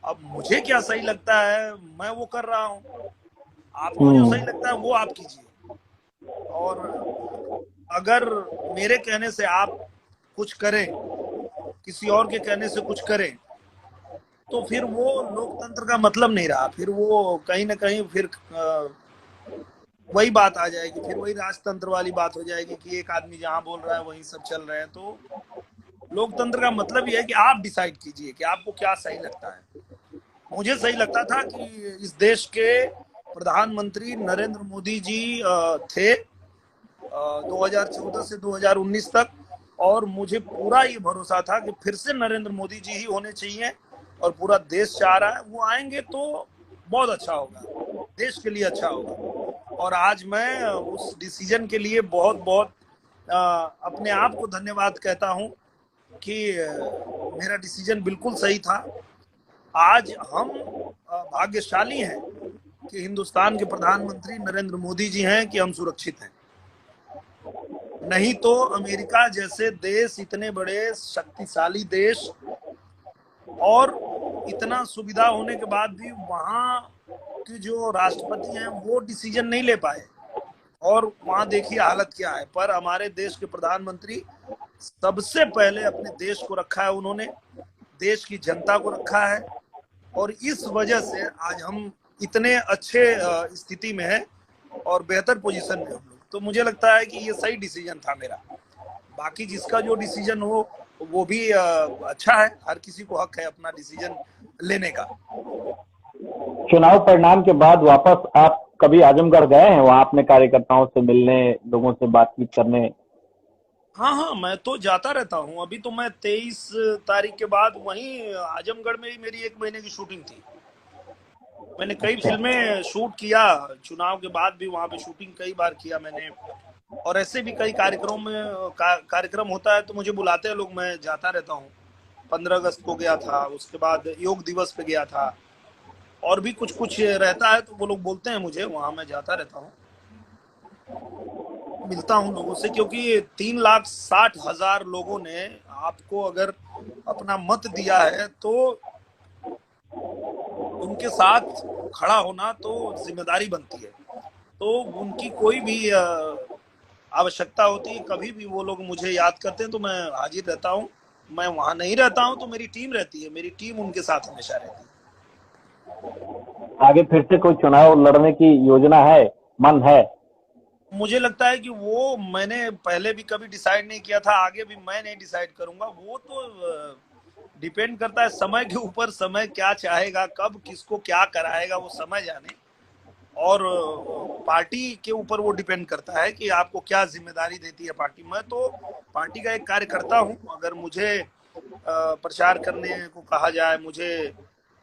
Speaker 1: अब मुझे क्या सही लगता है मैं वो कर रहा हूँ, आपको जो सही लगता है वो आप कीजिए। और अगर मेरे कहने से आप कुछ करें, किसी और के कहने से कुछ करें, तो फिर वो लोकतंत्र का मतलब नहीं रहा। फिर वो कहीं ना कहीं फिर वही बात आ जाएगी, फिर वही राजतंत्र वाली बात हो जाएगी कि एक आदमी जहां बोल रहा है वहीं सब चल रहे हैं। तो लोकतंत्र का मतलब यह है कि आप डिसाइड कीजिए कि आपको क्या सही लगता है। मुझे सही लगता था कि इस देश के प्रधानमंत्री नरेंद्र मोदी जी थे 2014 से 2019 तक, और मुझे पूरा ये भरोसा था कि फिर से नरेंद्र मोदी जी ही होने चाहिए, और पूरा देश चाह रहा है वो आएंगे तो बहुत अच्छा होगा, देश के लिए अच्छा होगा। और आज मैं उस डिसीजन के लिए बहुत बहुत अपने आप को धन्यवाद कहता हूं कि मेरा डिसीजन बिल्कुल सही था। आज हम भाग्यशाली हैं कि हिंदुस्तान के प्रधानमंत्री नरेंद्र मोदी जी हैं, कि हम सुरक्षित हैं। नहीं तो अमेरिका जैसे देश, इतने बड़े शक्तिशाली देश, और इतना सुविधा होने के बाद भी वहां के जो राष्ट्रपति हैं वो डिसीजन नहीं ले पाए, और वहां देखिए हालत क्या है। पर हमारे देश के प्रधानमंत्री सबसे पहले अपने देश को रखा है, उन्होंने देश की जनता को रखा है, और इस वजह से आज हम इतने अच्छे स्थिति में हैं और बेहतर पोजीशन में हम लोग। तो मुझे लगता है कि ये सही डिसीजन था मेरा। बाकी जिसका जो डिसीजन हो वो भी अच्छा है, हर किसी को हक है अपना डिसीजन लेने का।
Speaker 2: चुनाव परिणाम के बाद वापस आप कभी आजमगढ़ गए हैं, वहां अपने कार्यकर्ताओं से मिलने, लोगों से बातचीत करने?
Speaker 1: हाँ हाँ, मैं तो जाता रहता हूँ। अभी तो मैं 23 तारीख के बाद वहीं आजमगढ़ में ही मेरी 1 महीने की शूटिंग थी। मैंने कई
Speaker 2: अच्छा।
Speaker 1: फिल्में शूट किया, चुनाव के बाद भी वहां पे शूटिंग कई बार किया मैंने। और ऐसे भी कई कार्यक्रमों में कार्यक्रम होता है तो मुझे बुलाते हैं लोग, मैं जाता रहता हूँ। 15 अगस्त को गया था, उसके बाद योग दिवस पे गया था, और भी कुछ कुछ रहता है तो वो लोग बोलते हैं मुझे, वहां मैं जाता रहता हूँ, मिलता हूँ लोगों से। क्योंकि 3,60,000 लोगों ने आपको अगर अपना मत दिया है तो उनके साथ खड़ा होना तो जिम्मेदारी बनती है। तो उनकी कोई भी आवश्यकता होती है, कभी भी वो लोग मुझे याद करते हैं तो मैं हाजिर रहता हूँ। मैं वहां नहीं रहता हूँ तो मेरी टीम रहती है, मेरी टीम उनके साथ हमेशा रहती है।
Speaker 2: आगे फिर से कोई चुनाव लड़ने की योजना है, मन है?
Speaker 1: मुझे लगता है कि वो मैंने पहले भी कभी डिसाइड नहीं किया था, आगे भी मैं नहीं डिसाइड करूंगा। वो तो डिपेंड करता है समय के ऊपर, समय क्या चाहेगा, कब किसको क्या कराएगा वो समय जाने। और पार्टी के ऊपर वो डिपेंड करता है कि आपको क्या जिम्मेदारी देती है पार्टी। मैं तो पार्टी का एक कार्यकर्ता हूं, अगर मुझे प्रचार करने को कहा जाए, मुझे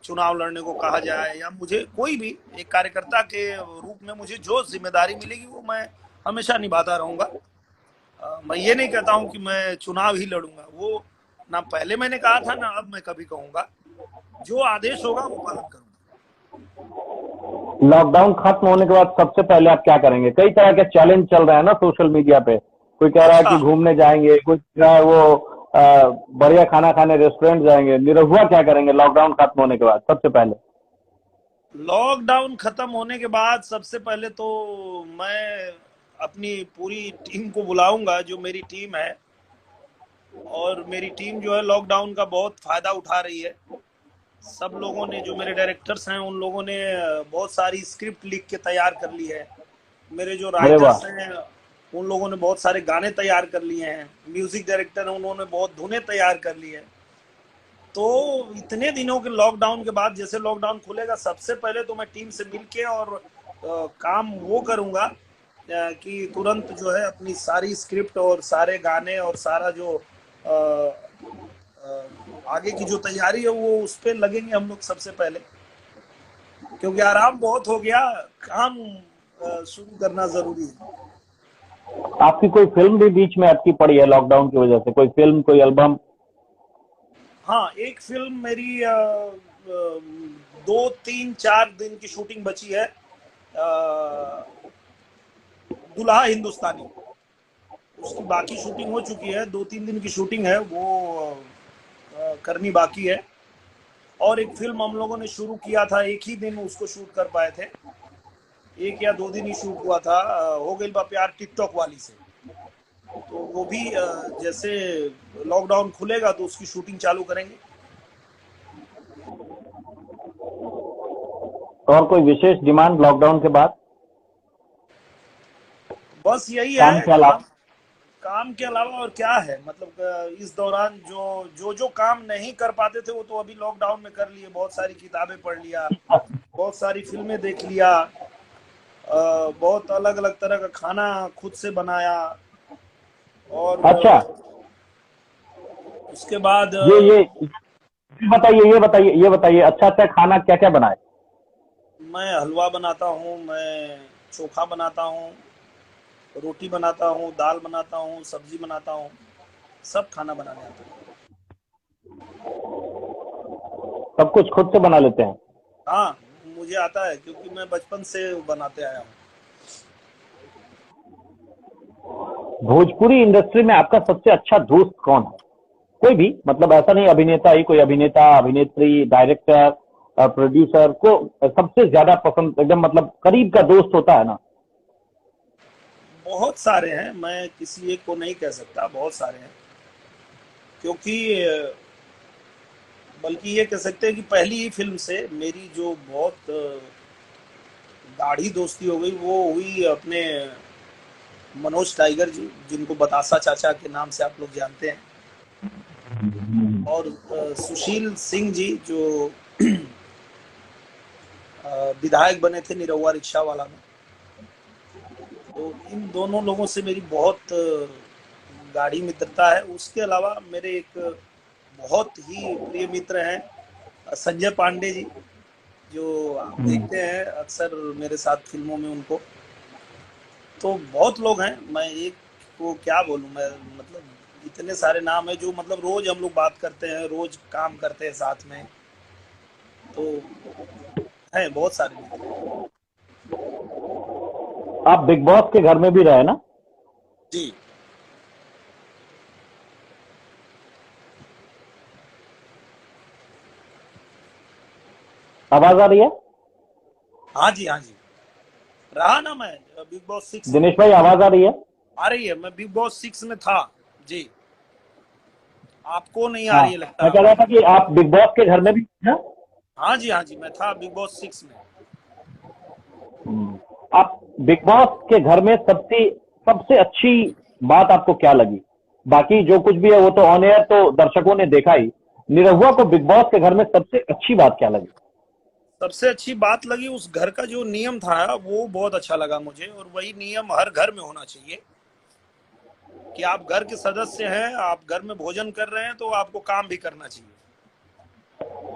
Speaker 1: चुनाव लड़ने को कहा जाए, या मुझे कोई भी एक कार्यकर्ता के रूप में मुझे जो जिम्मेदारी मिलेगी वो मैं हमेशा निभाता रहूंगा। मैं ये नहीं कहता हूं कि मैं चुनाव ही लड़ूंगा, वो ना पहले मैंने कहा था ना अब मैं कभी कहूंगा। जो आदेश होगा वो पालन करूंगा।
Speaker 2: लॉकडाउन खत्म होने के बाद सबसे पहले आप क्या करेंगे? कई तरह के चैलेंज चल रहे हैं ना सोशल मीडिया पे। कोई कह रहा है
Speaker 1: अच्छा,
Speaker 2: कि घूमने जाएंगे, कोई कह रहा है वो बढ़िया खाना खाने रेस्टोरेंट जाएंगे। निरहुआ क्या करेंगे लॉकडाउन खत्म होने के बाद सबसे पहले?
Speaker 1: लॉकडाउन खत्म होने के बाद सबसे पहले तो मैं अपनी पूरी टीम को बुलाऊंगा, जो मेरी टीम है। और मेरी टीम जो है लॉकडाउन का बहुत फायदा उठा रही है। सब लोगों ने, जो मेरे डायरेक्टर्स हैं उन लोगों ने बहुत सारी स्क्रिप्ट लिख के तैयार कर ली है। मेरे जो
Speaker 2: अरे वाह।
Speaker 1: राइटर्स हैं उन लोगों ने बहुत सारे गाने तैयार कर लिए हैं, म्यूजिक डायरेक्टर हैं, उन्होंने बहुत धुनें तैयार कर ली है। तो इतने दिनों के लॉकडाउन के बाद जैसे लॉकडाउन खुलेगा, सबसे पहले तो मैं टीम से मिलके और काम वो करूंगा कि तुरंत जो है अपनी सारी स्क्रिप्ट और सारे गाने और सारा जो अ, आगे की जो तैयारी है वो उस पर लगेंगे हम लोग सबसे पहले, क्योंकि आराम बहुत हो गया, काम शुरू करना जरूरी है।
Speaker 2: आपकी कोई फिल्म भी बीच में अटकी पड़ी है लॉकडाउन की वजह से? कोई फिल्म, कोई एल्बम?
Speaker 1: हाँ, एक फिल्म मेरी 2 3 4 दिन की शूटिंग बची है, दुल्हा हिंदुस्तानी। उसकी बाकी शूटिंग हो चुकी है, 2 3 दिन की शूटिंग है, वो करनी बाकी है। और एक फिल्म हम लोगों ने शुरू किया था, एक ही दिन उसको शूट कर पाए थे, 1 या 2 दिन ही शूट हुआ था, हो गई बा प्यार टिकटॉक वाली से। तो वो भी जैसे लॉकडाउन खुलेगा तो उसकी शूटिंग चालू करेंगे।
Speaker 2: और कोई विशेष डिमांड लॉकडाउन के बाद?
Speaker 1: बस यही
Speaker 2: काम
Speaker 1: है,
Speaker 2: के अलावा?
Speaker 1: काम के अलावा और क्या है, मतलब इस दौरान जो काम नहीं कर पाते थे वो तो अभी लॉकडाउन में कर लिए। बहुत सारी किताबें पढ़ लिया, बहुत सारी फिल्में देख लिया, बहुत अलग अलग तरह का खाना खुद से बनाया। और
Speaker 2: अच्छा,
Speaker 1: उसके बाद
Speaker 2: ये बताइए, अच्छा अच्छा खाना क्या क्या बनाए?
Speaker 1: मैं हलवा बनाता हूँ, मैं चोखा बनाता हूँ, रोटी बनाता हूँ, दाल बनाता हूँ, सब्जी बनाता हूँ, सब खाना बनाने आता है।
Speaker 2: सब कुछ खुद से बना लेते हैं?
Speaker 1: हाँ, मुझे आता है क्योंकि मैं बचपन से बनाते आया हूँ।
Speaker 2: भोजपुरी इंडस्ट्री में आपका सबसे अच्छा दोस्त कौन है? कोई भी, मतलब ऐसा नहीं अभिनेता ही, कोई अभिनेता, अभिनेत्री, डायरेक्टर, प्रोड्यूसर को सबसे ज्यादा पसंद, एकदम मतलब करीब का दोस्त होता है ना?
Speaker 1: बहुत सारे हैं, मैं किसी एक को नहीं कह सकता, बहुत सारे हैं। क्योंकि बल्कि ये कह सकते हैं कि पहली ही फिल्म से मेरी जो बहुत गाढ़ी दोस्ती हो गई वो हुई अपने मनोज टाइगर जी, जिनको बतासा चाचा के नाम से आप लोग जानते हैं, और सुशील सिंह जी जो विधायक बने थे निरहुआ रिक्शा वाला में। तो इन दोनों लोगों से मेरी बहुत गाढ़ी मित्रता है। उसके अलावा मेरे एक बहुत ही प्रिय मित्र हैं संजय पांडे जी, जो आप देखते हैं अक्सर मेरे साथ फिल्मों में उनको। तो बहुत लोग हैं, मैं एक को क्या बोलूं, मैं मतलब इतने सारे नाम है जो मतलब रोज हम लोग बात करते हैं, रोज काम करते हैं साथ में, तो हैं बहुत सारे मित्र हैं।
Speaker 2: आप बिग बॉस के घर में भी रहे ना?
Speaker 1: जी
Speaker 2: आवाज आ रही है?
Speaker 1: हाँ जी, हाँ जी, रहा ना मैं बिग बॉस 6 में।
Speaker 2: दिनेश भाई, आवाज आ रही है?
Speaker 1: आ रही है, मैं बिग बॉस 6 में था जी। आपको नहीं आ
Speaker 2: हाँ,
Speaker 1: रही है लगता
Speaker 2: मैं
Speaker 1: है
Speaker 2: कह रहा
Speaker 1: आवाज।
Speaker 2: था कि आप बिग बॉस के घर में भी थे ना?
Speaker 1: हाँ जी, हाँ जी, मैं था बिग बॉस 6 में।
Speaker 2: आप बिग बॉस के घर में सबसे सबसे अच्छी बात आपको क्या लगी? बाकी जो कुछ भी है वो तो ऑन एयर तो दर्शकों ने देखा ही। निरहुआ को बिग बॉस के घर में सबसे अच्छी बात क्या लगी?
Speaker 1: सबसे अच्छी बात लगी उस घर का जो नियम था वो बहुत अच्छा लगा मुझे, और वही नियम हर घर में होना चाहिए कि आप घर के सदस्य हैं, आप घर में भोजन कर रहे हैं तो आपको काम भी करना चाहिए।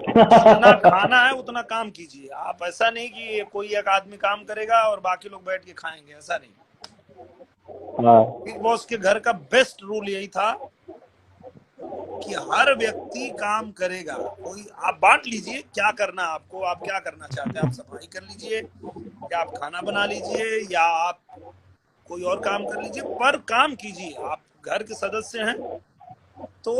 Speaker 1: जितना खाना है उतना काम कीजिए, आप ऐसा नहीं कि कोई एक आदमी काम करेगा और बाकी लोग बैठ के खाएंगे, ऐसा नहीं।
Speaker 2: हाँ।
Speaker 1: बिग बॉस के घर का बेस्ट रूल यही था कि हर व्यक्ति काम करेगा। कोई आप बांट लीजिए क्या करना है आपको, आप क्या करना चाहते हैं, आप सफाई कर लीजिए या आप खाना बना लीजिए या आप कोई और काम कर लीजिए, पर काम कीजिए। आप घर के सदस्य हैं तो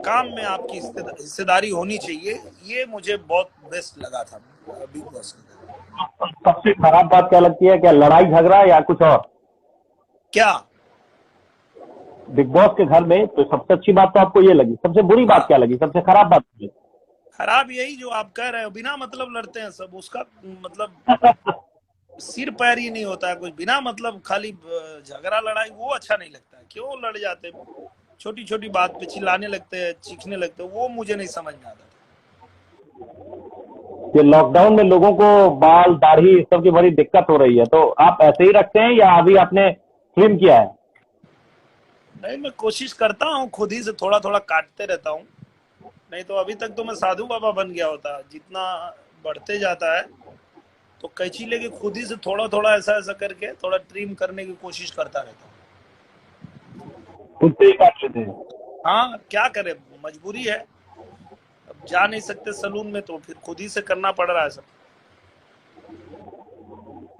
Speaker 1: काम में आपकी हिस्सेदारी होनी चाहिए। ये मुझे बहुत बेस्ट लगा था बिग बॉस के घर।
Speaker 2: सबसे खराब बात क्या लगती है? क्या लड़ाई झगड़ा या कुछ और?
Speaker 1: क्या?
Speaker 2: बिग बॉस के घर में तो सबसे अच्छी बात तो आपको ये लगी, सबसे बुरी बात
Speaker 1: हाँ,
Speaker 2: क्या लगी, सबसे खराब बात क्या लगी?
Speaker 1: खराब यही जो आप कह रहे हो, बिना मतलब लड़ते हैं सब, उसका मतलब सिर पैर ही नहीं होता है कुछ, बिना मतलब खाली झगड़ा लड़ाई वो अच्छा नहीं लगता है। क्यों लड़ जाते हैं, छोटी छोटी बात पे चिल्लाने लगते हैं, चीखने लगते हैं, वो मुझे नहीं समझ में आता।
Speaker 2: ये लॉकडाउन में लोगों को बाल दाढ़ी इस सब की बड़ी दिक्कत हो रही है, तो आप ऐसे ही रखते हैं या अभी आपने ट्रिम किया है?
Speaker 1: नहीं, मैं कोशिश करता हूँ खुद ही से थोड़ा थोड़ा काटते रहता हूँ। नहीं तो अभी तक तो मैं साधु बाबा बन गया होता। जितना बढ़ते जाता है तो कैंची लेके खुद ही से थोड़ा थोड़ा ऐसा ऐसा करके थोड़ा ट्रिम करने की कोशिश करता रहता हूँ।
Speaker 2: खुद से ही काट लेते हैं?
Speaker 1: हाँ, क्या करे, मजबूरी है। अब जा नहीं सकते सलून में तो फिर खुद ही से करना पड़ रहा है सब।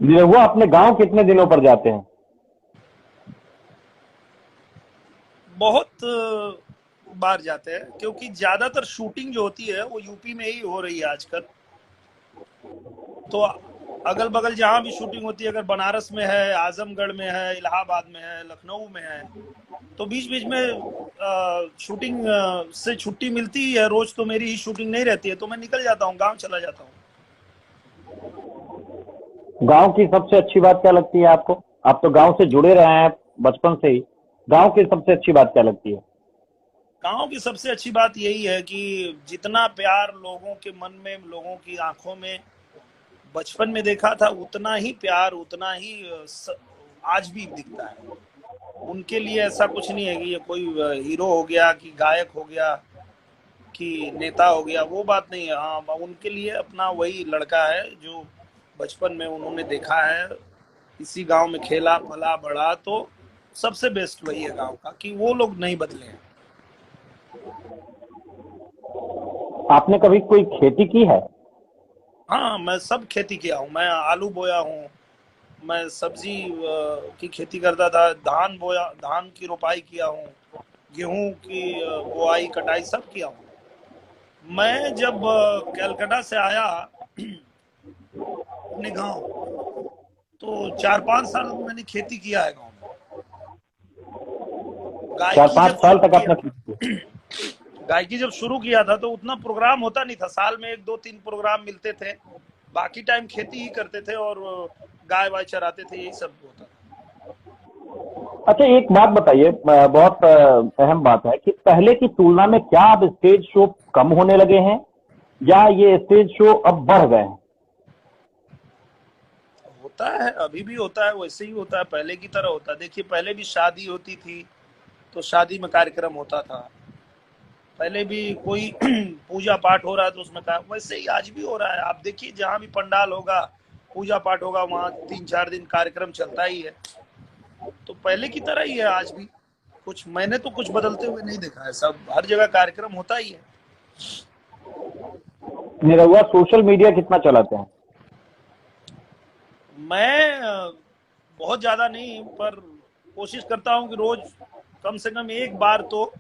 Speaker 2: वो अपने गांव कितने दिनों पर जाते हैं?
Speaker 1: बहुत बार जाते हैं, क्योंकि ज्यादातर शूटिंग जो होती है वो यूपी में ही हो रही है आजकल। तो अगल बगल जहाँ भी शूटिंग होती है, अगर बनारस में है, आजमगढ़ में है, इलाहाबाद में है, लखनऊ में है, तो बीच बीच में शूटिंग से छुट्टी मिलती ही है। रोज तो मेरी ही शूटिंग नहीं रहती है, तो मैं निकल जाता हूँ, गांव चला जाता हूँ।
Speaker 2: गांव की सबसे अच्छी बात क्या लगती है आपको? आप तो गांव से जुड़े रहे हैं बचपन से ही। गांव की सबसे अच्छी बात क्या लगती है?
Speaker 1: गांव की सबसे अच्छी बात यही है कि जितना प्यार लोगों के मन में, लोगों की आंखों में बचपन में देखा था, उतना ही प्यार, उतना ही आज भी दिखता है। उनके लिए ऐसा कुछ नहीं है कि ये कोई हीरो हो गया, कि गायक हो गया, कि नेता हो गया, वो बात नहीं है। हाँ, उनके लिए अपना वही लड़का है जो बचपन में उन्होंने देखा है, इसी गांव में खेला पला बड़ा, तो सबसे बेस्ट वही है गांव का, कि वो लोग नहीं बदले हैं।
Speaker 2: आपने कभी कोई खेती की है?
Speaker 1: हाँ, मैं सब खेती किया हूँ। मैं आलू बोया हूँ, मैं सब्जी की खेती करता था, धान बोया, धान की रोपाई किया हूँ, गेहूं की बुआई कटाई सब किया हूँ। मैं जब कलकत्ता से आया अपने गांव, तो 4-5 साल मैंने खेती किया है गांव में।
Speaker 2: चार
Speaker 1: गायकी
Speaker 2: पांच
Speaker 1: जब
Speaker 2: साल
Speaker 1: शुरू
Speaker 2: तक आपने
Speaker 1: किया
Speaker 2: खेती की?
Speaker 1: गायकी जब शुरू किया था तो उतना प्रोग्राम होता नहीं था। साल में 1-2-3 प्रोग्राम मिलते थे, बाकी टाइम खेती ही करते थे और गाय वाय चराते थे, यही सब होता था।
Speaker 2: अच्छा, एक बात बताइए, बहुत अहम बात है कि पहले की तुलना में क्या अब स्टेज शो कम होने लगे हैं या ये स्टेज शो अब बढ़ गए हैं?
Speaker 1: होता है, अभी भी होता है, वैसे ही होता है, पहले की तरह होता है। देखिए, पहले भी शादी होती थी तो शादी में कार्यक्रम होता था। पहले भी कोई पूजा पाठ हो रहा है तो उसमें कहा, वैसे ही आज भी हो रहा है। आप देखिए, जहाँ भी पंडाल होगा, पूजा पाठ होगा, वहाँ 3-4 दिन कार्यक्रम चलता ही है। तो पहले की तरह ही है आज भी। कुछ मैंने तो कुछ बदलते हुए नहीं देखा है, सब हर जगह कार्यक्रम होता ही है।
Speaker 2: निरहुआ सोशल मीडिया कितना चलाते हैं?
Speaker 1: मैं बहुत ज्यादा नहीं, पर कोशिश करता हूँ कि रोज कम से कम एक बार तो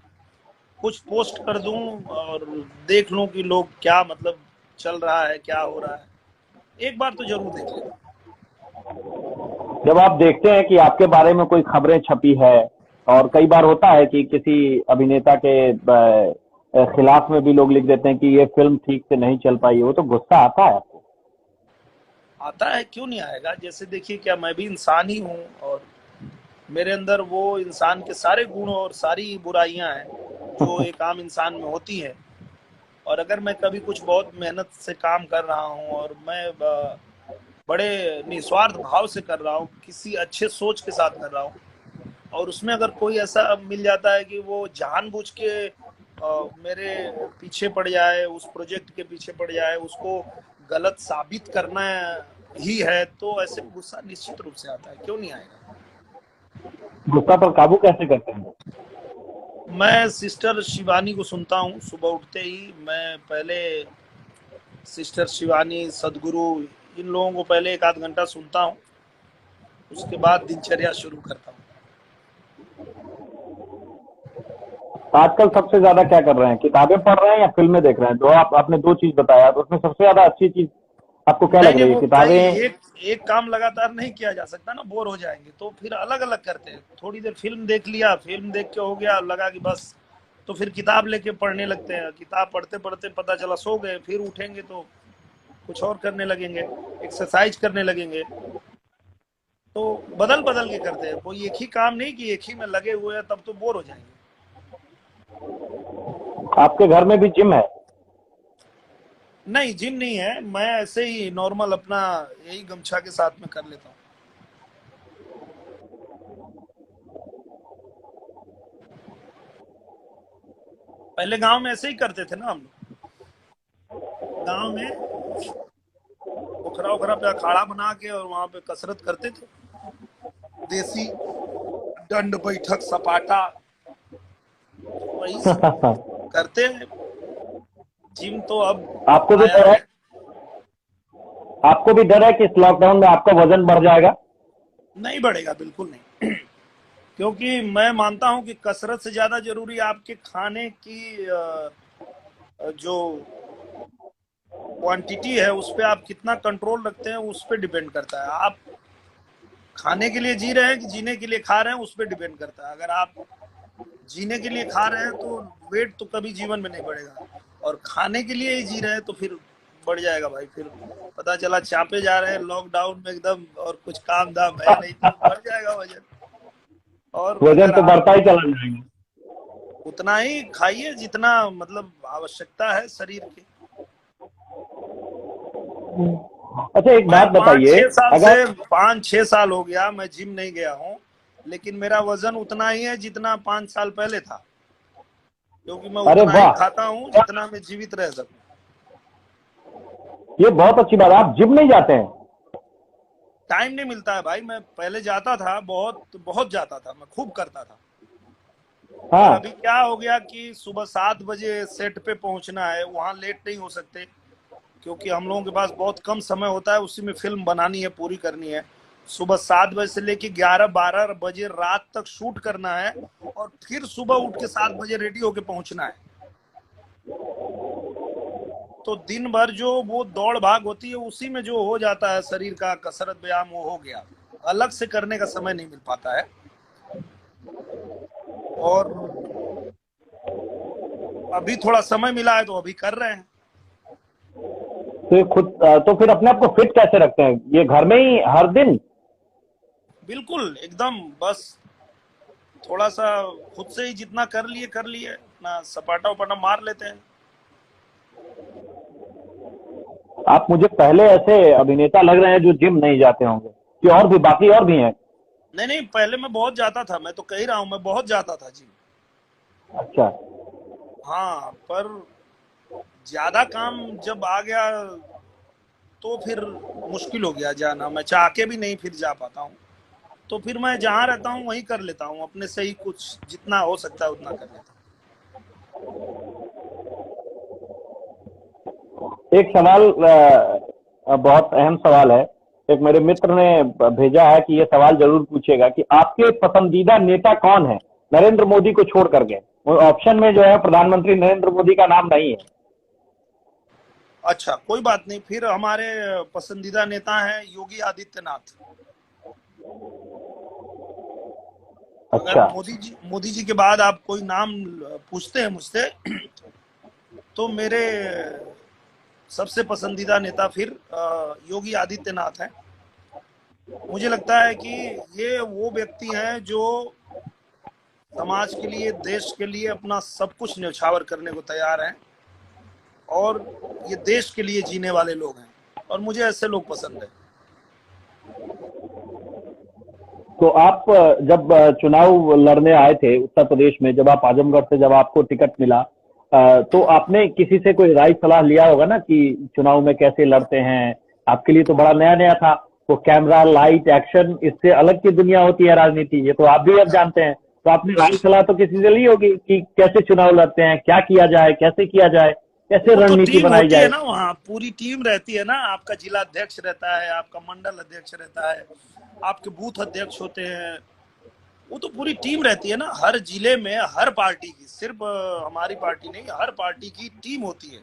Speaker 1: कुछ पोस्ट कर दूं और देख लूं कि लोग क्या मतलब चल रहा है, क्या हो रहा है। एक बार तो जरूर देख लेता हूँ।
Speaker 2: जब आप देखते हैं कि आपके बारे में कोई खबरें छपी है, और कई बार होता है कि किसी अभिनेता के खिलाफ में भी लोग लिख देते हैं कि ये फिल्म ठीक से नहीं चल पाई, वो तो गुस्सा आता है आपको?
Speaker 1: आता है, क्यों नहीं आएगा। जैसे देखिए, क्या मैं भी इंसान ही हूँ, और मेरे अंदर वो इंसान के सारे गुण और सारी बुराइयां हैं जो एक आम इंसान में होती है। और अगर मैं कभी कुछ बहुत मेहनत से काम कर रहा हूँ और मैं बड़े निस्वार्थ भाव से कर रहा हूँ, किसी अच्छे सोच के साथ कर रहा हूँ, और उसमें अगर कोई ऐसा मिल जाता है कि वो जानबूझ के मेरे पीछे पड़ जाए, उस प्रोजेक्ट के पीछे पड़ जाए, उसको गलत साबित करना ही है, तो ऐसे में गुस्सा निश्चित रूप से आता है, क्यों नहीं आएगा।
Speaker 2: गुस्सा पर काबू कैसे करते हैं?
Speaker 1: मैं सिस्टर शिवानी को सुनता हूँ सुबह उठते ही। मैं पहले सिस्टर शिवानी, सदगुरु, इन लोगों को पहले 1 आध घंटा सुनता हूँ, उसके बाद दिनचर्या शुरू करता हूँ।
Speaker 2: आजकल सबसे ज्यादा क्या कर रहे हैं, किताबें पढ़ रहे हैं या फिल्में देख रहे हैं? दो, आपने दो चीज बताया, तो उसमें सबसे ज्यादा अच्छी चीज आपको क्या
Speaker 1: नहीं
Speaker 2: लग
Speaker 1: नहीं,
Speaker 2: रही है,
Speaker 1: वो कई
Speaker 2: किताबें?
Speaker 1: एक एक काम लगातार नहीं किया जा सकता ना, बोर हो जाएंगे। तो फिर अलग अलग करते हैं। थोड़ी देर फिल्म देख लिया, फिल्म देख के हो गया, लगा कि बस, तो फिर किताब लेके पढ़ने लगते हैं। किताब पढ़ते पढ़ते पता चला सो गए, फिर उठेंगे तो कुछ और करने लगेंगे, एक्सरसाइज करने लगेंगे। तो बदल बदल के करते हैं, कोई एक ही काम नहीं कि एक ही में लगे हुए हैं, तब तो बोर हो जाएंगे।
Speaker 2: आपके घर में भी जिम है?
Speaker 1: नहीं, जिम नहीं है, मैं ऐसे ही नॉर्मल अपना यही गमछा के साथ में कर लेता हूँ। पहले गांव में ऐसे ही करते थे ना हम लोग। गांव में पोखरा ओखरा पे अखाड़ा बना के और वहां पे कसरत करते थे, देसी दंड बैठक सपाटा, तो वही सब करते हैं। जिम तो अब
Speaker 2: आपको भी
Speaker 1: आया
Speaker 2: डर है?
Speaker 1: है।
Speaker 2: आपको भी डर है कि इस लॉकडाउन में आपका वजन बढ़ जाएगा?
Speaker 1: नहीं बढ़ेगा, बिल्कुल नहीं। क्योंकि मैं मानता हूं कि कसरत से ज्यादा जरूरी आपके खाने की जो क्वांटिटी है उस पर आप कितना कंट्रोल रखते हैं, उस पर डिपेंड करता है। आप खाने के लिए जी रहे हैं कि जीने के लिए खा रहे हैं, उस पर डिपेंड करता है। अगर आप जीने के लिए खा रहे हैं तो वेट तो कभी जीवन में नहीं बढ़ेगा, और खाने के लिए ही जी रहे हैं तो फिर बढ़ जाएगा भाई। फिर पता चला चापे जा रहे हैं लॉकडाउन में एकदम, और कुछ काम धाम है नहीं, तो बढ़ जाएगा वजन। और
Speaker 2: वजन
Speaker 1: अगर
Speaker 2: तो
Speaker 1: आप
Speaker 2: बढ़ता ही चला जाएगा।
Speaker 1: उतना ही खाइए जितना मतलब आवश्यकता है शरीर की।
Speaker 2: अच्छा, एक
Speaker 1: मैं
Speaker 2: बात बताइए। अगर
Speaker 1: 5-6 साल हो गया मैं जिम नहीं गया हूँ, लेकिन मेरा वजन उतना ही है जितना 5 साल पहले था, क्योंकि मैं
Speaker 2: अरे
Speaker 1: उतना ही
Speaker 2: वाह,
Speaker 1: खाता हूँ जितना मैं जीवित रह सकूं।
Speaker 2: ये बहुत अच्छी बात है। आप जिम नहीं जाते हैं?
Speaker 1: टाइम नहीं मिलता है भाई। मैं पहले जाता था, बहुत बहुत जाता था, मैं खूब करता था। पर
Speaker 2: हाँ।
Speaker 1: अभी क्या हो गया कि सुबह 7 बजे सेट पे पहुंचना है, वहां लेट नहीं हो सकते, क्योंकि हम लोगों के पास बहुत कम समय होता है, उसी में फिल्म बनानी है, पूरी करनी है। सुबह 7 बजे से लेके 11-12 बजे रात तक शूट करना है, और फिर सुबह उठ के 7 बजे रेडी होके पहुंचना है। तो दिन भर जो वो दौड़ भाग होती है, उसी में जो हो जाता है शरीर का कसरत व्यायाम, वो हो गया। अलग से करने का समय नहीं मिल पाता है। और अभी थोड़ा समय मिला है तो अभी कर रहे हैं।
Speaker 2: तो ये खुद तो फिर अपने आप को फिट कैसे रखते हैं, ये घर में ही हर दिन?
Speaker 1: बिल्कुल एकदम, बस थोड़ा सा खुद से ही जितना कर लिए अपना सपाटा वपाटा मार लेते हैं।
Speaker 2: आप मुझे पहले ऐसे अभिनेता लग रहे हैं जो जिम नहीं जाते होंगे, कि और भी, बाकी और भी हैं?
Speaker 1: नहीं नहीं, पहले मैं बहुत जाता था, मैं तो कह ही रहा हूँ, मैं बहुत जाता था जिम।
Speaker 2: अच्छा।
Speaker 1: हाँ, पर ज्यादा काम जब आ गया तो फिर मुश्किल हो गया जाना। मैं चाह के भी नहीं फिर जा पाता हूँ, तो फिर मैं जहाँ रहता हूँ वहीं कर लेता हूँ, अपने से ही कुछ जितना हो सकता है उतना कर लेता
Speaker 2: एक सवाल, बहुत अहम सवाल है। एक मेरे मित्र ने भेजा है कि ये सवाल जरूर पूछेगा कि आपके पसंदीदा नेता कौन है, नरेंद्र मोदी को छोड़ करके? वो ऑप्शन में जो है प्रधानमंत्री नरेंद्र मोदी का नाम नहीं है।
Speaker 1: हूँ। अच्छा, कोई बात नहीं, फिर हमारे पसंदीदा नेता हैं योगी आदित्यनाथ। अगर
Speaker 2: अच्छा।
Speaker 1: मोदी जी के बाद आप कोई नाम पूछते हैं मुझसे, तो मेरे सबसे पसंदीदा नेता फिर योगी आदित्यनाथ हैं। मुझे लगता है कि ये वो व्यक्ति हैं जो समाज के लिए, देश के लिए अपना सब कुछ न्यौछावर करने को तैयार हैं, और ये देश के लिए जीने वाले लोग हैं, और मुझे ऐसे लोग पसंद है।
Speaker 2: तो आप जब चुनाव लड़ने आए थे उत्तर प्रदेश में, जब आप आजमगढ़ से, जब आपको टिकट मिला, तो आपने किसी से कोई राय सलाह लिया होगा ना कि चुनाव में कैसे लड़ते हैं? आपके लिए तो बड़ा नया नया था, वो कैमरा, लाइट, एक्शन, इससे अलग की दुनिया होती है राजनीति, ये तो आप भी अब जानते हैं। तो आपने राय सलाह तो किसी से ली होगी कि कैसे चुनाव लड़ते हैं, क्या किया जाए, कैसे किया जाए, कैसे
Speaker 1: वो तो
Speaker 2: रणनीति
Speaker 1: टीम
Speaker 2: बनाई
Speaker 1: होती है
Speaker 2: जाए?
Speaker 1: ना, वहाँ पूरी टीम रहती है ना। आपका जिला अध्यक्ष रहता है, आपका मंडल अध्यक्ष रहता है, आपके बूथ अध्यक्ष होते हैं। वो तो पूरी टीम रहती है ना, हर जिले में हर पार्टी की, सिर्फ हमारी पार्टी नहीं, हर पार्टी की टीम होती है।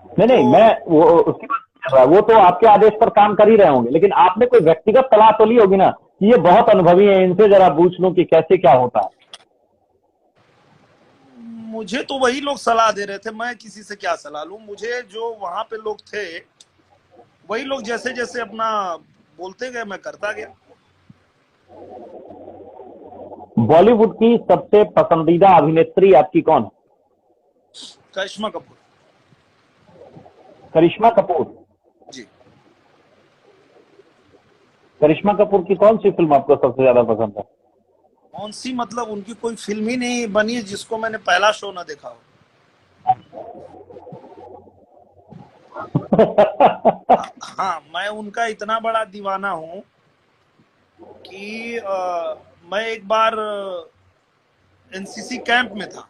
Speaker 2: नहीं
Speaker 1: तो
Speaker 2: नहीं, मैं वो उसकी बात नहीं कर रहा। वो तो आपके आदेश पर काम कर ही रहे होंगे, लेकिन आपने कोई व्यक्तिगत सलाह तो ली होगी ना कि ये बहुत अनुभवी है, इनसे जरा पूछ लूं कि कैसे क्या होता है।
Speaker 1: मुझे तो वही लोग सलाह दे रहे थे, मैं किसी से क्या सलाह लूं। मुझे जो वहां पे लोग थे, वही लोग जैसे जैसे अपना बोलते गए, मैं करता गया।
Speaker 2: बॉलीवुड की सबसे पसंदीदा अभिनेत्री आपकी कौन?
Speaker 1: करिश्मा कपूर।
Speaker 2: करिश्मा कपूर।
Speaker 1: जी।
Speaker 2: करिश्मा कपूर की कौन सी फिल्म आपको सबसे ज्यादा पसंद है?
Speaker 1: कौन सी मतलब, उनकी कोई फिल्म ही नहीं बनी है जिसको मैंने पहला शो ना देखा हो। हाँ, मैं उनका इतना बड़ा दीवाना हूँ कि मैं एक बार एनसीसी कैंप में था,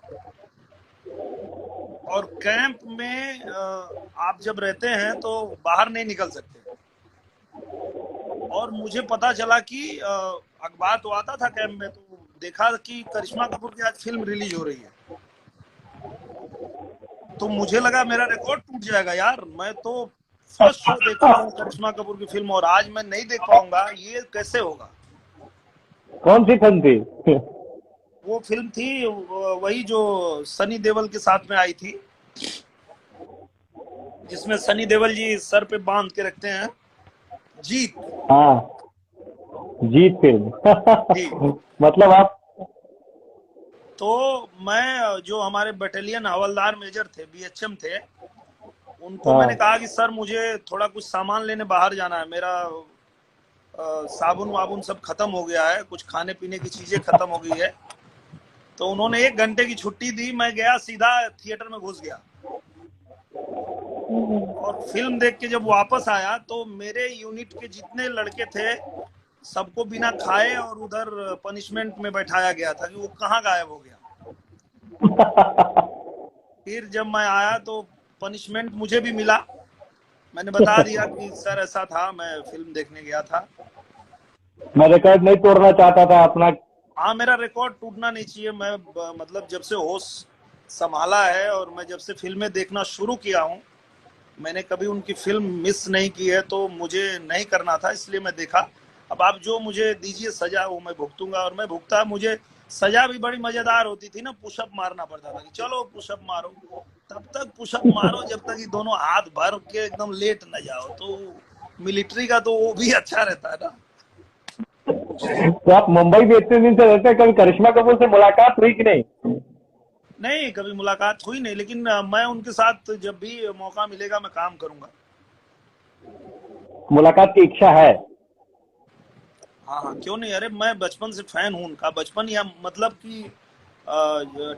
Speaker 1: और कैंप में आप जब रहते हैं तो बाहर नहीं निकल सकते, और मुझे पता चला कि अखबार तो आता था कैंप में, तो देखा कि करिश्मा कपूर की आज फिल्म रिलीज हो रही है। तो मुझे लगा मेरा रिकॉर्ड टूट जाएगा यार, मैं तो फर्स्ट शो देखा हूँ करिश्मा कपूर की फिल्म, और आज मैं नहीं देख पाऊंगा, ये कैसे होगा।
Speaker 2: कौन सी फिल्म थी?
Speaker 1: वो फिल्म थी वही जो सनी देओल के साथ में आई थी, जिसमें सनी देओल जी सर पे बांध के रखते हैं, जीत।
Speaker 2: हाँ, जीत फिल्म।
Speaker 1: जी।
Speaker 2: मतलब आप
Speaker 1: तो मैं, जो हमारे बटालियन हवलदार मेजर थे, बीएचएम थे, उनको मैंने
Speaker 2: हाँ
Speaker 1: कहा कि सर मुझे थोड़ा कुछ सामान लेने बाहर जाना है, मेरा साबुन वाबुन सब खत्म हो गया है, कुछ खाने पीने की चीजें खत्म हो गई है। तो उन्होंने 1 घंटे की छुट्टी दी, मैं गया सीधा थिएटर में घुस गया, और फिल्म देख के जब वापस आया तो मेरे यूनिट के जितने लड़के थे सबको बिना खाए और उधर पनिशमेंट में बैठाया गया था कि वो कहाँ गायब हो गया। फिर जब मैं आया तो पनिशमेंट मुझे भी मिला, मैंने बता दिया कि सर ऐसा था, मैं फिल्म देखने गया था।
Speaker 2: मैं रिकॉर्ड नहीं तोड़ना चाहता था अपना।
Speaker 1: हाँ, मेरा रिकॉर्ड टूटना नहीं चाहिए। मैं मतलब जब से होश संभाला है और मैं जब से फिल्में देखना शुरू किया हूँ, मैंने कभी उनकी फिल्म मिस नहीं की है, तो मुझे नहीं करना था, इसलिए मैं देखा। अब आप जो मुझे दीजिए सजा, वो मैं भुगतूंगा, और मैं भुगता। मुझे सजा भी बड़ी मजेदार होती थी ना, पुशअप मारना पड़ता था कि चलो पुशअप मारो, तब तक पुशअप मारो जब तक कि दोनों हाथ भर के एकदम लेट न जाओ। तो मिलिट्री का तो वो भी अच्छा रहता है ना।
Speaker 2: तो आप मुंबई भी इतने दिन से रहते हैं, कभी करिश्मा कपूर से मुलाकात हुई कि नहीं?
Speaker 1: नहीं, कभी मुलाकात हुई नहीं, लेकिन मैं उनके साथ जब भी मौका मिलेगा मैं काम करूंगा।
Speaker 2: मुलाकात की इच्छा है?
Speaker 1: हाँ हाँ, क्यों नहीं। अरे मैं बचपन से फैन हूँ उनका, बचपन या मतलब कि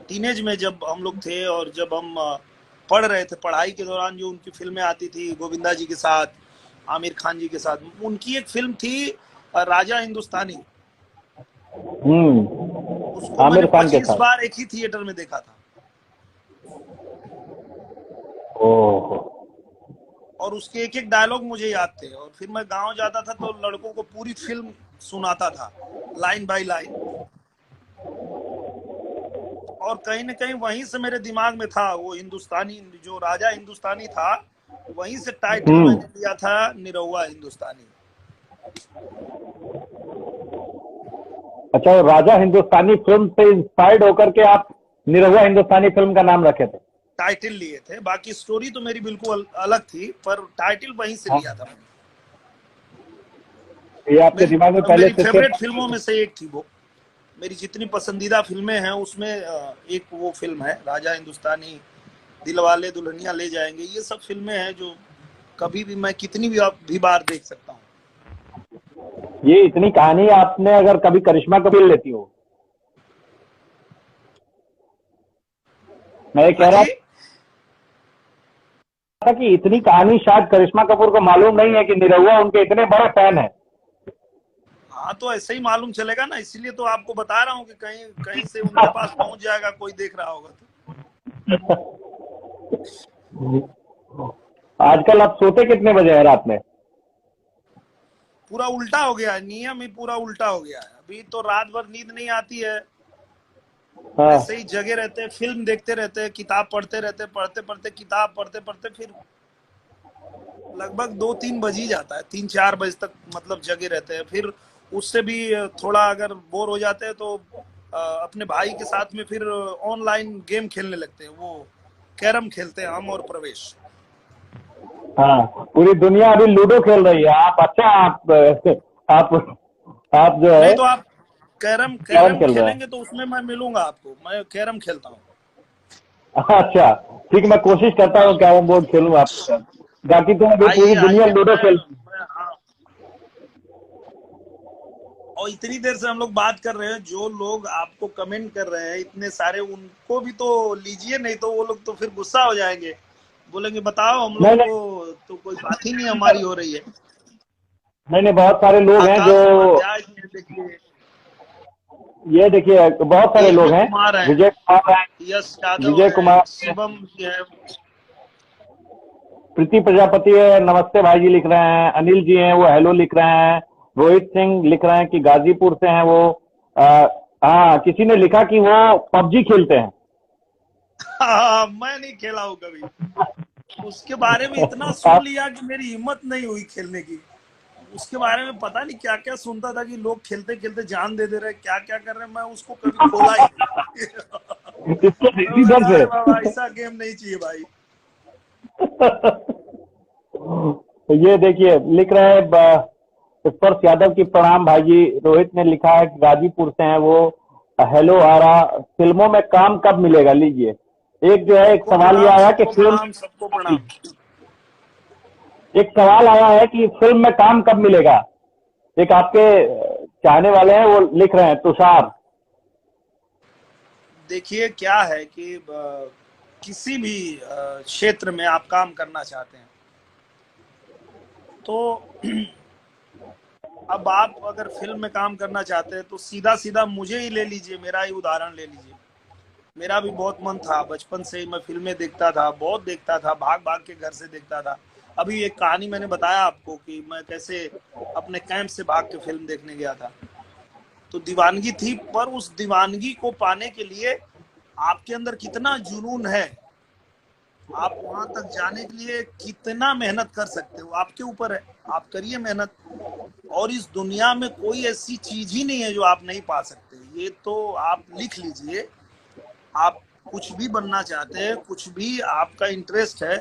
Speaker 1: टीनेज में जब हम लोग थे, और जब हम पढ़ रहे थे, पढ़ाई के दौरान जो उनकी फिल्में आती थी गोविंदा जी के साथ, आमिर खान जी के साथ, उनकी एक फिल्म थी राजा हिंदुस्तानी। उसको मैंने
Speaker 2: आमिर खान के
Speaker 1: 25
Speaker 2: साथ।
Speaker 1: बार एक ही थिएटर में देखा था,
Speaker 2: ओह।
Speaker 1: और उसके एक एक डायलॉग मुझे याद थे। और फिर मैं गांव जाता था तो लड़कों को पूरी फिल्म सुनाता था, लाइन बाय लाइन। और कहीं ना कहीं वहीं से मेरे दिमाग में था वो हिंदुस्तानी, जो राजा हिंदुस्तानी था, वहीं से टाइटल मैंने लिया था निरहुआ हिंदुस्तानी।
Speaker 2: अच्छा, वो राजा हिंदुस्तानी फिल्म से इंस्पायर्ड होकर के आप निरहुआ हिंदुस्तानी फिल्म का नाम रखे थे?
Speaker 1: टाइटल लिए थे, बाकी स्टोरी तो मेरी बिल्कुल अलग थी, पर टाइटल वहीं से
Speaker 2: हाँ,
Speaker 1: लिया था मैंने।
Speaker 2: ये आपके दिमाग में पहले
Speaker 1: मेरी
Speaker 2: से थे?
Speaker 1: फेवरेट फिल्मों में से एक थी वो। मेरी जितनी पसंदीदा फिल्में हैं उसमें एक वो फिल्म है राजा हिंदुस्तानी, दिलवाले दुल्हनिया ले जाएंगे। ये सब फिल्में हैं जो कभी भी मैं कितनी भी बार देख सकता हूँ।
Speaker 2: ये इतनी कहानी आपने अगर कभी करिश्मा कपूर लेती हो? मैं ये
Speaker 1: हाँ
Speaker 2: कह रहा
Speaker 1: जी।
Speaker 2: था कि इतनी कहानी शायद करिश्मा कपूर को मालूम नहीं है कि निरहुआ उनके इतने बड़े फैन है।
Speaker 1: हाँ, तो ऐसे ही मालूम चलेगा ना, इसीलिए तो आपको बता रहा हूँ कि कहीं कहीं से उनके पास पहुंच जाएगा, कोई देख रहा होगा तो।
Speaker 2: आजकल आप सोते कितने बजे हैं रात में?
Speaker 1: पूरा उल्टा हो गया है, नियम ही पूरा उल्टा हो गया है। अभी तो रात भर नींद नहीं आती है,
Speaker 2: हाँ।
Speaker 1: ऐसे ही जगे रहते हैं, फिल्म देखते रहते हैं, किताब पढ़ते रहते हैं, पढ़ते पढ़ते किताब पढ़ते पढ़ते फिर लगभग 2-3 बज ही जाता है, 3-4 बजे तक मतलब जगे रहते हैं। फिर उससे भी थोड़ा अगर बोर हो जाते हैं तो अपने भाई के साथ में फिर ऑनलाइन गेम खेलने लगते हैं, वो कैरम खेलते हैं हम और प्रवेश।
Speaker 2: हाँ, पूरी दुनिया अभी लूडो खेल रही है। आप अच्छा, आप आप जो
Speaker 1: नहीं
Speaker 2: है।
Speaker 1: तो कैरम
Speaker 2: कैरम
Speaker 1: कैरम
Speaker 2: खेल रहे हैं?
Speaker 1: खेलेंगे तो उसमें मैं मिलूंगा आपको, मैं कैरम खेलता हूँ।
Speaker 2: अच्छा, ठीक है, मैं कोशिश करता
Speaker 1: हाँ
Speaker 2: हूँ कैरम बोर्ड खेलूँ आपके साथ। बाकी तो अभी
Speaker 1: आइए
Speaker 2: पूरी दुनिया
Speaker 1: आइए,
Speaker 2: लूडो खेल।
Speaker 1: हाँ। और इतनी देर से हम लोग बात कर रहे हैं, जो लोग आपको कमेंट कर रहे हैं इतने सारे, उनको भी तो लीजिए, नहीं तो वो लोग तो फिर गुस्सा हो जाएंगे, बोलेंगे बताओ हम लोग
Speaker 2: नहीं
Speaker 1: को तो कोई बात ही नहीं हमारी हो रही है।
Speaker 2: नहीं नहीं, बहुत सारे लोग हैं जो,
Speaker 1: आकाश उपाध्याय जी हैं, देखिए
Speaker 2: ये देखिए बहुत सारे
Speaker 1: एबी
Speaker 2: लोग हैं।
Speaker 1: कुमार हैं,
Speaker 2: विजय कुमार है,
Speaker 1: यश यादव
Speaker 2: विजय
Speaker 1: है,
Speaker 2: कुमार है,
Speaker 1: शिवम जी है।
Speaker 2: प्रीति प्रजापति है, नमस्ते भाई जी लिख रहे हैं, अनिल जी हैं वो हेलो लिख रहे हैं, रोहित सिंह लिख रहे हैं कि गाजीपुर से हैं वो। आ, हाँ, किसी ने लिखा कि वो पबजी खेलते हैं।
Speaker 1: हाँ, मैं नहीं खेला हूँ कभी, उसके बारे में इतना सुन
Speaker 2: आप
Speaker 1: लिया कि मेरी हिम्मत नहीं हुई खेलने की। उसके बारे में पता नहीं क्या क्या सुनता था कि लोग खेलते खेलते जान दे दे रहे, क्या क्या कर रहे हैं, मैं उसको कभी खोला ही नहीं। मैं
Speaker 2: इधर
Speaker 1: बोला
Speaker 2: से।
Speaker 1: अरे बाबा ऐसा गेम नहीं चाहिए भाई।
Speaker 2: तो ये देखिए लिख रहे हैं स्पर्श यादव की प्रणाम भाई जी। रोहित ने लिखा है कि गाजीपुर से हैं वो। हेलो आरा, फिल्मों में काम कब मिलेगा? लीजिए, एक जो है एक सवाल ये आया कि
Speaker 1: सबको
Speaker 2: फिल्म,
Speaker 1: प्रणाम, सबको प्रणाम।
Speaker 2: एक सवाल आया है कि फिल्म में काम कब मिलेगा। एक आपके चाहने वाले हैं वो लिख रहे हैं, तुषार।
Speaker 1: देखिए क्या है कि किसी भी क्षेत्र में आप काम करना चाहते हैं तो अब आप अगर फिल्म में काम करना चाहते हैं तो सीधा सीधा मुझे ही ले लीजिए, मेरा ही उदाहरण ले लीजिए। मेरा भी बहुत मन था, बचपन से ही मैं फिल्में देखता था, बहुत देखता था, भाग भाग के घर से देखता था। अभी एक कहानी मैंने बताया आपको कि मैं कैसे अपने कैंप से भाग के फिल्म देखने गया था। तो दीवानगी थी, पर उस दीवानगी को पाने के लिए आपके अंदर कितना जुनून है, आप वहां तक जाने के लिए कितना मेहनत कर सकते हो, आपके ऊपर है। आप करिए मेहनत, और इस दुनिया में कोई ऐसी चीज ही नहीं है जो आप नहीं पा सकते। ये तो आप लिख लीजिए। आप कुछ भी बनना चाहते हैं, कुछ भी आपका इंटरेस्ट है,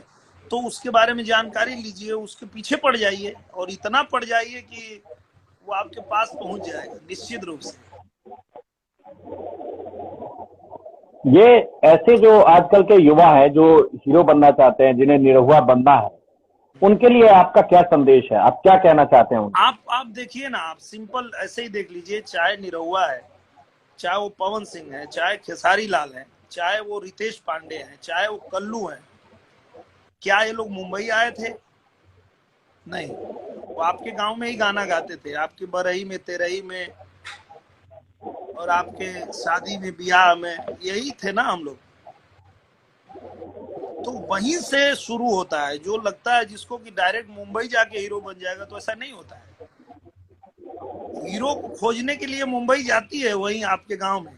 Speaker 1: तो उसके बारे में जानकारी लीजिए, उसके पीछे पड़ जाइए, और इतना पड़ जाइए कि वो आपके पास पहुंच जाएगा निश्चित रूप से।
Speaker 2: ये ऐसे जो आजकल के युवा है जो हीरो बनना चाहते हैं, जिन्हें निरहुआ बनना है, उनके लिए आपका क्या संदेश है? आप क्या कहना चाहते हैं उनको?
Speaker 1: आप देखिए ना, आप सिंपल ऐसे ही देख लीजिए, चाहे निरहुआ है, चाहे वो पवन सिंह है, चाहे खेसारी लाल है, चाहे वो रितेश पांडे हैं, चाहे वो कल्लू हैं, क्या ये लोग मुंबई आए थे? नहीं, वो आपके गांव में ही गाना गाते थे, आपके बरही में, तेरही में, और आपके शादी में, ब्याह में, यही थे ना हम लोग। तो वहीं से शुरू होता है। जो लगता है जिसको कि डायरेक्ट मुंबई जाके हीरो बन जाएगा, तो ऐसा नहीं होता है। हीरो को खोजने के लिए मुंबई जाती है, वहीं आपके गांव में।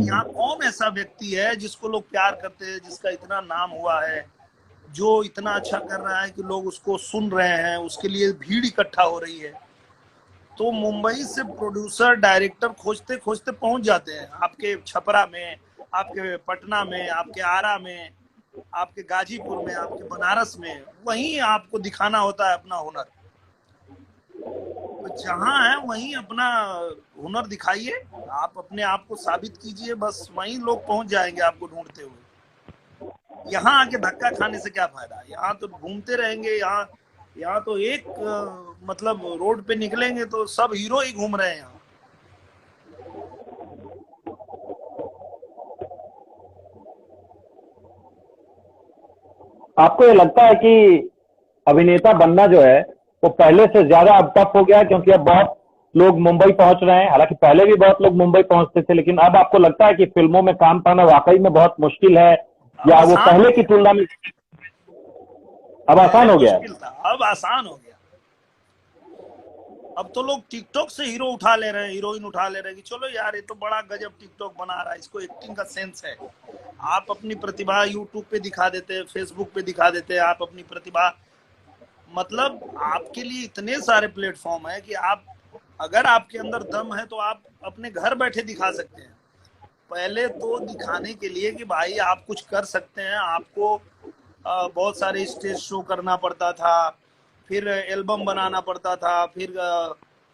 Speaker 1: यहाँ कौन ऐसा व्यक्ति है जिसको लोग प्यार करते हैं, जिसका इतना नाम हुआ है, जो इतना अच्छा कर रहा है कि लोग उसको सुन रहे हैं, उसके लिए भीड़ इकट्ठा हो रही है। तो मुंबई से प्रोड्यूसर डायरेक्टर खोजते खोजते पहुंच जाते हैं आपके छपरा में, आपके पटना में, आपके आरा में, आपके गाजीपुर में, आपके बनारस में। वहीं आपको दिखाना होता है अपना हुनर। तो जहां है वहीं अपना हुनर दिखाइए, आप अपने आप को साबित कीजिए, बस वहीं लोग पहुंच जाएंगे आपको ढूंढते हुए। यहाँ आके धक्का खाने से क्या फायदा? यहाँ तो घूमते रहेंगे। यहाँ तो एक मतलब रोड पे निकलेंगे तो सब हीरो ही घूम रहे हैं यहाँ।
Speaker 2: आपको ये लगता है कि अभिनेता बनना जो है वो पहले से ज्यादा अब टफ हो गया है, क्योंकि अब बहुत लोग मुंबई पहुंच रहे हैं? हालांकि पहले भी बहुत लोग मुंबई पहुंचते थे, लेकिन अब आपको लगता है कि फिल्मों में काम पाना वाकई में बहुत मुश्किल है,
Speaker 1: अब
Speaker 2: या वो
Speaker 1: आसान हो
Speaker 2: पहले की
Speaker 1: गया,
Speaker 2: तुलना में अब
Speaker 1: पहले
Speaker 2: आसान हो गया है?
Speaker 1: मुश्किल था, अब आसान हो गया। अब तो लोग टिकटॉक से हीरो उठा ले रहे हैं, हीरोइन उठा ले रहे हैं कि चलो यार ये तो बड़ा गजब टिकटॉक बना रहा है, इसको एक्टिंग का सेंस है। आप अपनी प्रतिभा यूट्यूब पे दिखा देते हैं, फेसबुक पे दिखा देते हैं आप अपनी प्रतिभा। मतलब आपके लिए इतने सारे प्लेटफॉर्म है कि आप, अगर आपके अंदर दम है तो आप अपने घर बैठे दिखा सकते हैं। पहले तो दिखाने के लिए कि भाई आप कुछ कर सकते हैं, आपको बहुत सारे स्टेज शो करना पड़ता था, फिर एल्बम बनाना पड़ता था, फिर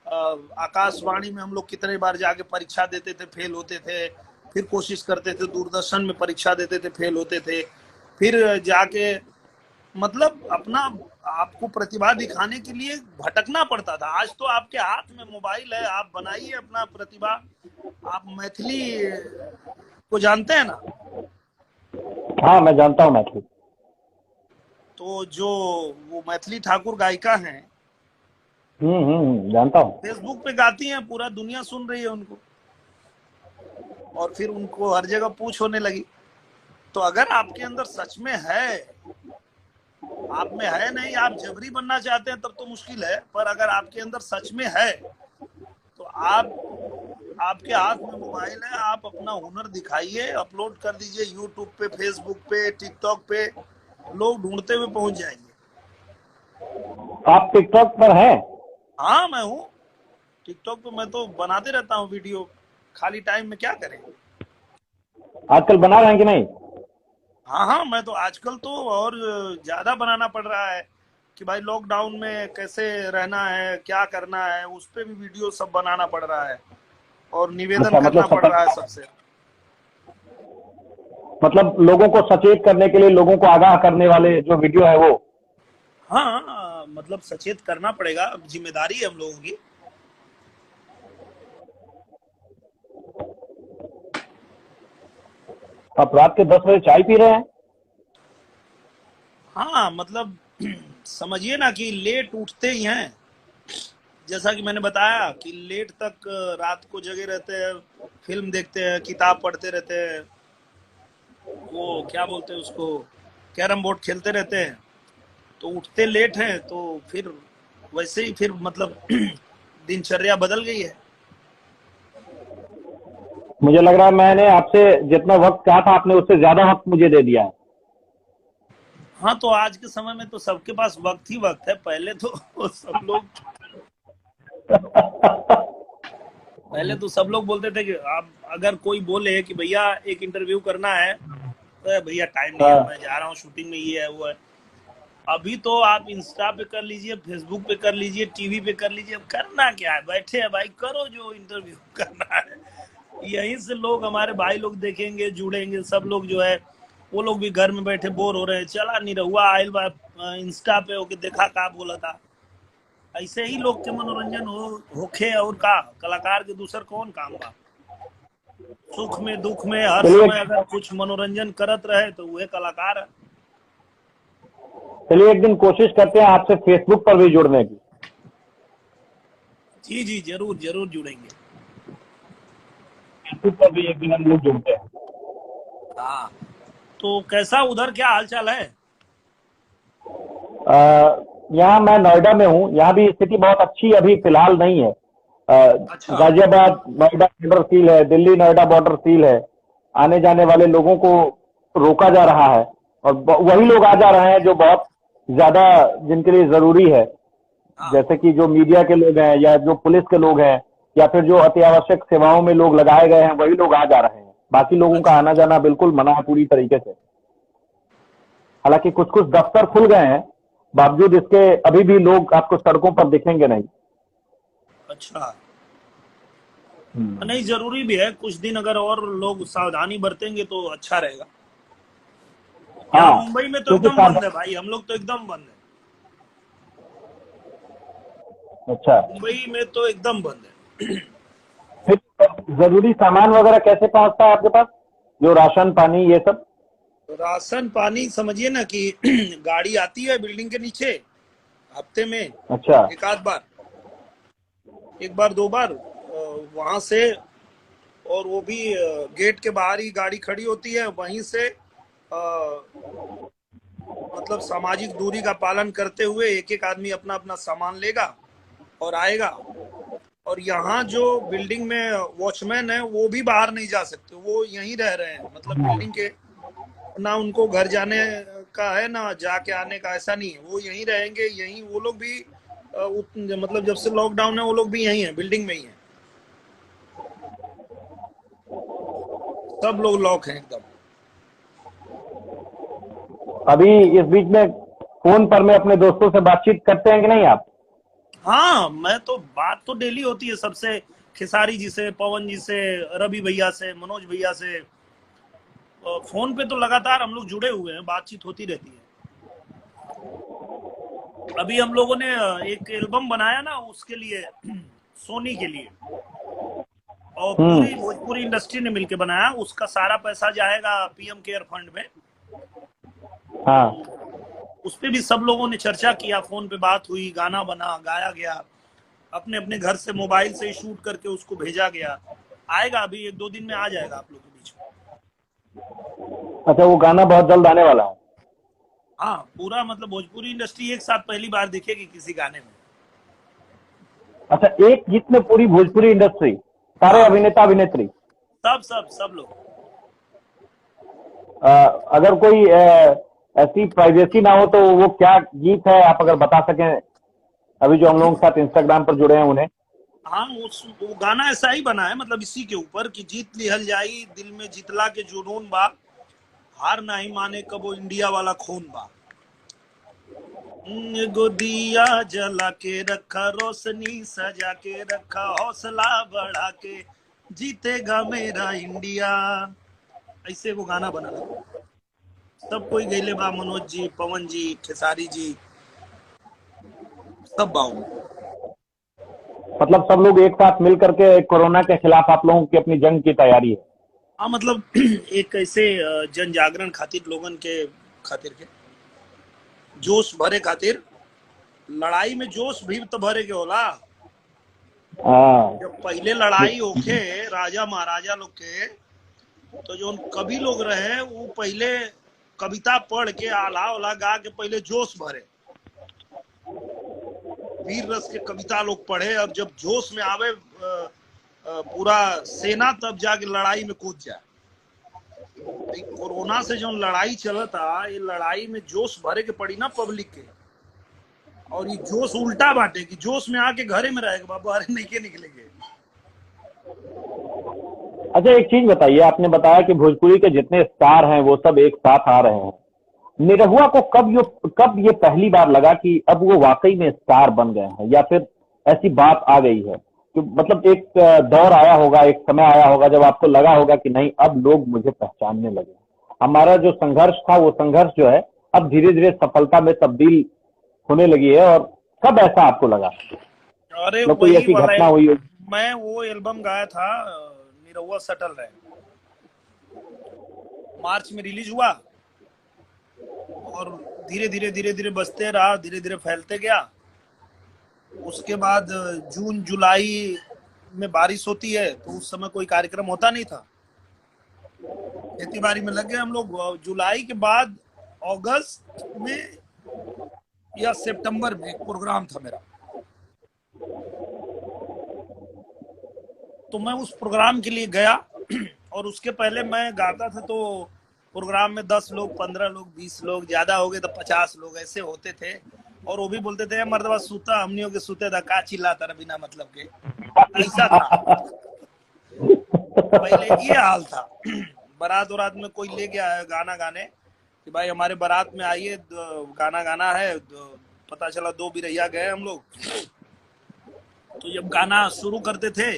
Speaker 1: आकाशवाणी में हम लोग कितने बार जाके परीक्षा देते थे, फेल होते थे, फिर कोशिश करते थे, दूरदर्शन में परीक्षा देते थे, फेल होते थे, फिर जाके मतलब अपना आपको प्रतिभा दिखाने के लिए भटकना पड़ता था। आज तो आपके हाथ में मोबाइल है, आप बनाइए अपना प्रतिभा। आप मैथिली को जानते हैं ना?
Speaker 2: हाँ, मैं जानता हूँ मैथिली।
Speaker 1: तो जो वो मैथिली ठाकुर गायिका हैं,
Speaker 2: जानता हूँ।
Speaker 1: फेसबुक पे गाती हैं, पूरा दुनिया सुन रही है उनको, और फिर उनको हर जगह पूछ होने लगी। तो अगर आपके अंदर सच में है, आप में है नहीं, आप जबरी बनना चाहते हैं तब तो मुश्किल है, पर अगर आपके अंदर सच में है तो आपके हाथ में मोबाइल है, आप अपना हुनर दिखाइए, अपलोड कर दीजिए यूट्यूब पे, फेसबुक पे, टिकटॉक पे, लोग ढूंढते हुए पहुंच जाएंगे।
Speaker 2: आप टिकटॉक पर हैं?
Speaker 1: हाँ, मैं हूँ टिकटॉक पे, मैं तो बनाते रहता हूँ वीडियो, खाली टाइम में क्या करें।
Speaker 2: आजकल बना रहे हैं कि नहीं?
Speaker 1: हाँ हाँ, मैं तो आजकल तो और ज्यादा बनाना पड़ रहा है कि भाई लॉकडाउन में कैसे रहना है, क्या करना है, उस पे भी वीडियो सब बनाना पड़ रहा है, और निवेदन
Speaker 2: अच्छा,
Speaker 1: करना
Speaker 2: मतलब
Speaker 1: पड़ रहा है सबसे।
Speaker 2: मतलब लोगों को सचेत करने के लिए, लोगों को आगाह करने वाले जो वीडियो है वो।
Speaker 1: हाँ, मतलब सचेत करना पड़ेगा, अब जिम्मेदारी है हम लोगों की।
Speaker 2: आप रात के 10 बजे चाय पी रहे हैं?
Speaker 1: हाँ, मतलब समझिए ना कि लेट उठते ही हैं, जैसा कि मैंने बताया कि लेट तक रात को जगे रहते हैं, फिल्म देखते हैं, किताब पढ़ते रहते हैं, वो क्या बोलते हैं उसको, कैरम बोर्ड खेलते रहते हैं, तो उठते लेट हैं, तो फिर वैसे ही फिर मतलब दिनचर्या बदल गई है।
Speaker 2: मुझे लग रहा है मैंने आपसे जितना वक्त कहा था आपने उससे ज्यादा वक्त मुझे दे दिया है।
Speaker 1: हाँ, तो आज के समय में तो सबके पास वक्त ही वक्त है, पहले तो सब लोग पहले तो सब लोग बोलते थे कि आप अगर कोई बोले कि भैया एक इंटरव्यू करना है, तो भैया टाइम नहीं है,
Speaker 2: हाँ।
Speaker 1: मैं जा रहा हूँ शूटिंग में, ये है वो है। अभी तो आप इंस्टा पे कर लीजिए, फेसबुक पे कर लीजिए, टीवी पे कर लीजिए, करना क्या है, बैठे हैं भाई, करो जो इंटरव्यू करना है। यहीं से लोग, हमारे भाई लोग देखेंगे, जुड़ेंगे, सब लोग जो है वो लोग भी घर में बैठे बोर हो रहे हैं, चला नहीं रहुआ आयल बा इंस्टा पे होके देखा का बोला था। ऐसे ही लोग के मनोरंजन होखे, और का कलाकार के दूसर कौन काम बा। सुख में दुख में हर
Speaker 2: चलिए,
Speaker 1: समय अगर कुछ मनोरंजन करत रहे तो वह कलाकार है।
Speaker 2: चलिए एक दिन कोशिश करते हैं आपसे फेसबुक पर भी जुड़ने की।
Speaker 1: जी जी, जरूर जरूर जुड़ेंगे।
Speaker 2: फेसबुक पर भी एक दिन हम लोग जुड़ते हैं।
Speaker 1: हाँ, तो कैसा उधर क्या हाल चाल है?
Speaker 2: यहाँ मैं नोएडा में हूँ, यहाँ भी स्थिति बहुत अच्छी अभी फिलहाल नहीं है।
Speaker 1: अच्छा।
Speaker 2: गाजियाबाद नोएडा बॉर्डर सील है, दिल्ली नोएडा बॉर्डर सील है। आने जाने वाले लोगों को रोका जा रहा है, और वही लोग आ जा रहे हैं जो बहुत ज्यादा जिनके लिए जरूरी है,
Speaker 1: हाँ।
Speaker 2: जैसे कि जो मीडिया के लोग हैं या जो पुलिस के लोग हैं या फिर जो अत्यावश्यक सेवाओं में लोग लगाए गए हैं, वही लोग आ जा रहे हैं। बाकी लोगों का
Speaker 1: अच्छा।
Speaker 2: आना जाना बिल्कुल मना है पूरी तरीके से। हालांकि कुछ कुछ दफ्तर खुल गए हैं, बावजूद इसके अभी भी लोग आपको सड़कों पर दिखेंगे नहीं।
Speaker 1: अच्छा, नहीं जरूरी भी है, कुछ दिन अगर और लोग सावधानी बरतेंगे तो अच्छा रहेगा। यहाँ
Speaker 2: हाँ,
Speaker 1: मुंबई में तो
Speaker 2: क्योंकि
Speaker 1: एकदम बंद है भाई, हम लोग तो एकदम बंद है।
Speaker 2: अच्छा,
Speaker 1: मुंबई में तो एकदम बंद है।
Speaker 2: फिर जरूरी सामान वगैरह कैसे पहुंचता है आपके पास, जो राशन पानी ये सब?
Speaker 1: राशन पानी समझिए ना कि गाड़ी आती है बिल्डिंग के नीचे, हफ्ते में
Speaker 2: अच्छा।
Speaker 1: एक आध बार, एक बार दो बार, वहां से, और वो भी गेट के बाहर ही गाड़ी खड़ी होती है, वहीं से मतलब सामाजिक दूरी का पालन करते हुए एक एक आदमी अपना अपना सामान लेगा और आएगा। और यहाँ जो बिल्डिंग में वॉचमैन है वो भी बाहर नहीं जा सकते, वो यहीं रह रहे हैं, मतलब बिल्डिंग के, ना उनको घर जाने का है ना जाके आने का, ऐसा नहीं है, वो यहीं रहेंगे, यहीं वो लोग भी मतलब जब से लॉकडाउन है वो लोग भी यहीं हैं, बिल्डिंग में ही हैं, सब लोग लॉक हैं एकदम।
Speaker 2: अभी इस बीच में फोन पर में अपने दोस्तों से बातचीत करते हैं कि नहीं आप?
Speaker 1: हाँ, मैं तो बात तो डेली होती है सबसे, खेसारी जी से, पवन जी से, रवि भैया से, मनोज भैया से। फोन पे तो लगातार हम लोग जुड़े हुए हैं, बातचीत होती रहती है। अभी हम लोगों ने एक एल्बम बनाया ना उसके लिए, सोनी के लिए, और पूरी
Speaker 2: हम्म।
Speaker 1: भोजपुरी इंडस्ट्री ने मिलकर बनाया। उसका सारा पैसा जाएगा पीएम केयर फंड में।
Speaker 2: हाँ।
Speaker 1: उस पे भी सब लोगों ने चर्चा किया, फोन पे बात हुई, गाना बना, गाया गया, अपने अपने घर से मोबाइल से ही शूट करके उसको भेजा गया। आएगा, अभी 1-2 दिन में आ जाएगा आप लोग के बीच में।
Speaker 2: अच्छा, वो गाना बहुत जल्द आने वाला है।
Speaker 1: हाँ, पूरा मतलब भोजपुरी इंडस्ट्री एक साथ पहली बार दिखेगी किसी गाने में।
Speaker 2: अच्छा, एक गीत में पूरी भोजपुरी इंडस्ट्री, सारे
Speaker 1: हाँ,
Speaker 2: अभिनेता अभिनेत्री।
Speaker 1: सब सब सब लोग।
Speaker 2: अ, अगर कोई ऐसी प्राइवेसी ना हो तो वो क्या गीत है, आप अगर बता सकें, अभी जो हम लोगों के साथ इंस्टाग्राम पर जुड़े हैं उन्हें।
Speaker 1: हाँ, वो गाना ऐसा ही बना है, मतलब इसी के ऊपर कि जीत लिहल जाई, दिल में जितला के जुनून बा, हार नहीं माने कबो इंडिया वाला खून बा। एगो दिया जला के रखा, रोशनी सजा के रखा, हौसला बढ़ा के, जीतेगा मेरा इंडिया। ऐसे वो गाना बना है। सब कोई गईले बा, मनोज जी, पवन जी, खेसारी जी, सब बाऊ में।
Speaker 2: मतलब सब लोग एक साथ मिल करके कोरोना के खिलाफ आप लोगों की अपनी जंग की तैयारी है।
Speaker 1: हाँ, मतलब एक ऐसे जन जागरण खातिर, लोगन के खातिर के जोश भरे खातिर। लड़ाई में जोश भी तो भरे के होला।
Speaker 2: हाँ।
Speaker 1: जब पहले लड़ाई होखे राजा महाराजा लोग के, तो जो कवि लोग रहे वो पहले कविता पढ़ के, आला उला गा के पहले जोश भरे, वीर रस के कविता लोग पढ़े, और जब जोश में आवे पूरा सेना, तब जाके लड़ाई में कूद जाए। कोरोना से जो लड़ाई चलता, ये लड़ाई में जोश भरे के पड़ी ना पब्लिक के। और ये जोश उल्टा बांटे कि जोश में आके घरे में रहेगा, बाबू अरे नहीं के निकलेंगे।
Speaker 2: अच्छा, एक चीज बताइए, आपने बताया कि भोजपुरी के जितने स्टार हैं वो सब एक साथ आ रहे हैं। निरहुआ को कब ये पहली बार लगा कि अब वो वाकई में स्टार बन गए हैं, या फिर ऐसी बात आ गई है कि मतलब एक दौर आया होगा, एक समय आया होगा जब आपको लगा होगा कि नहीं, अब लोग मुझे पहचानने लगे, हमारा जो संघर्ष था वो संघर्ष जो है अब धीरे धीरे सफलता में तब्दील होने लगी है, और कब ऐसा आपको लगा,
Speaker 1: अरे
Speaker 2: मतलब कोई
Speaker 1: वही
Speaker 2: ऐसी
Speaker 1: वाला
Speaker 2: घटना हुई हो।
Speaker 1: मैं वो एल्बम गाया था, निरहुआ सटल रहे, मार्च में रिलीज हुआ। और धीरे धीरे धीरे धीरे बजते रहा, धीरे धीरे फैलते गया। उसके बाद जून जुलाई में बारिश होती है, तो उस समय कोई कार्यक्रम होता नहीं था, खेती बाड़ी में लग गए हम लोग। जुलाई के बाद अगस्त में या सितंबर में एक प्रोग्राम था मेरा, तो मैं उस प्रोग्राम के लिए गया। और उसके पहले मैं गाता था, तो प्रोग्राम में 10 लोग, 15 लोग, 20 लोग, ज्यादा हो गए तो 50 लोग ऐसे होते थे। और वो भी बोलते थे मर्दबा सूता हमनियों के सूते था, का चिल्लाता रहा बिना मतलब के। ऐसा था पहले, ये हाल था। बारात वरात में कोई ले गया है गाना गाने कि भाई हमारे बारात में आइए, गाना गाना है। पता चला 2 बिरैया गए हम लोग। तो जब गाना शुरू करते थे,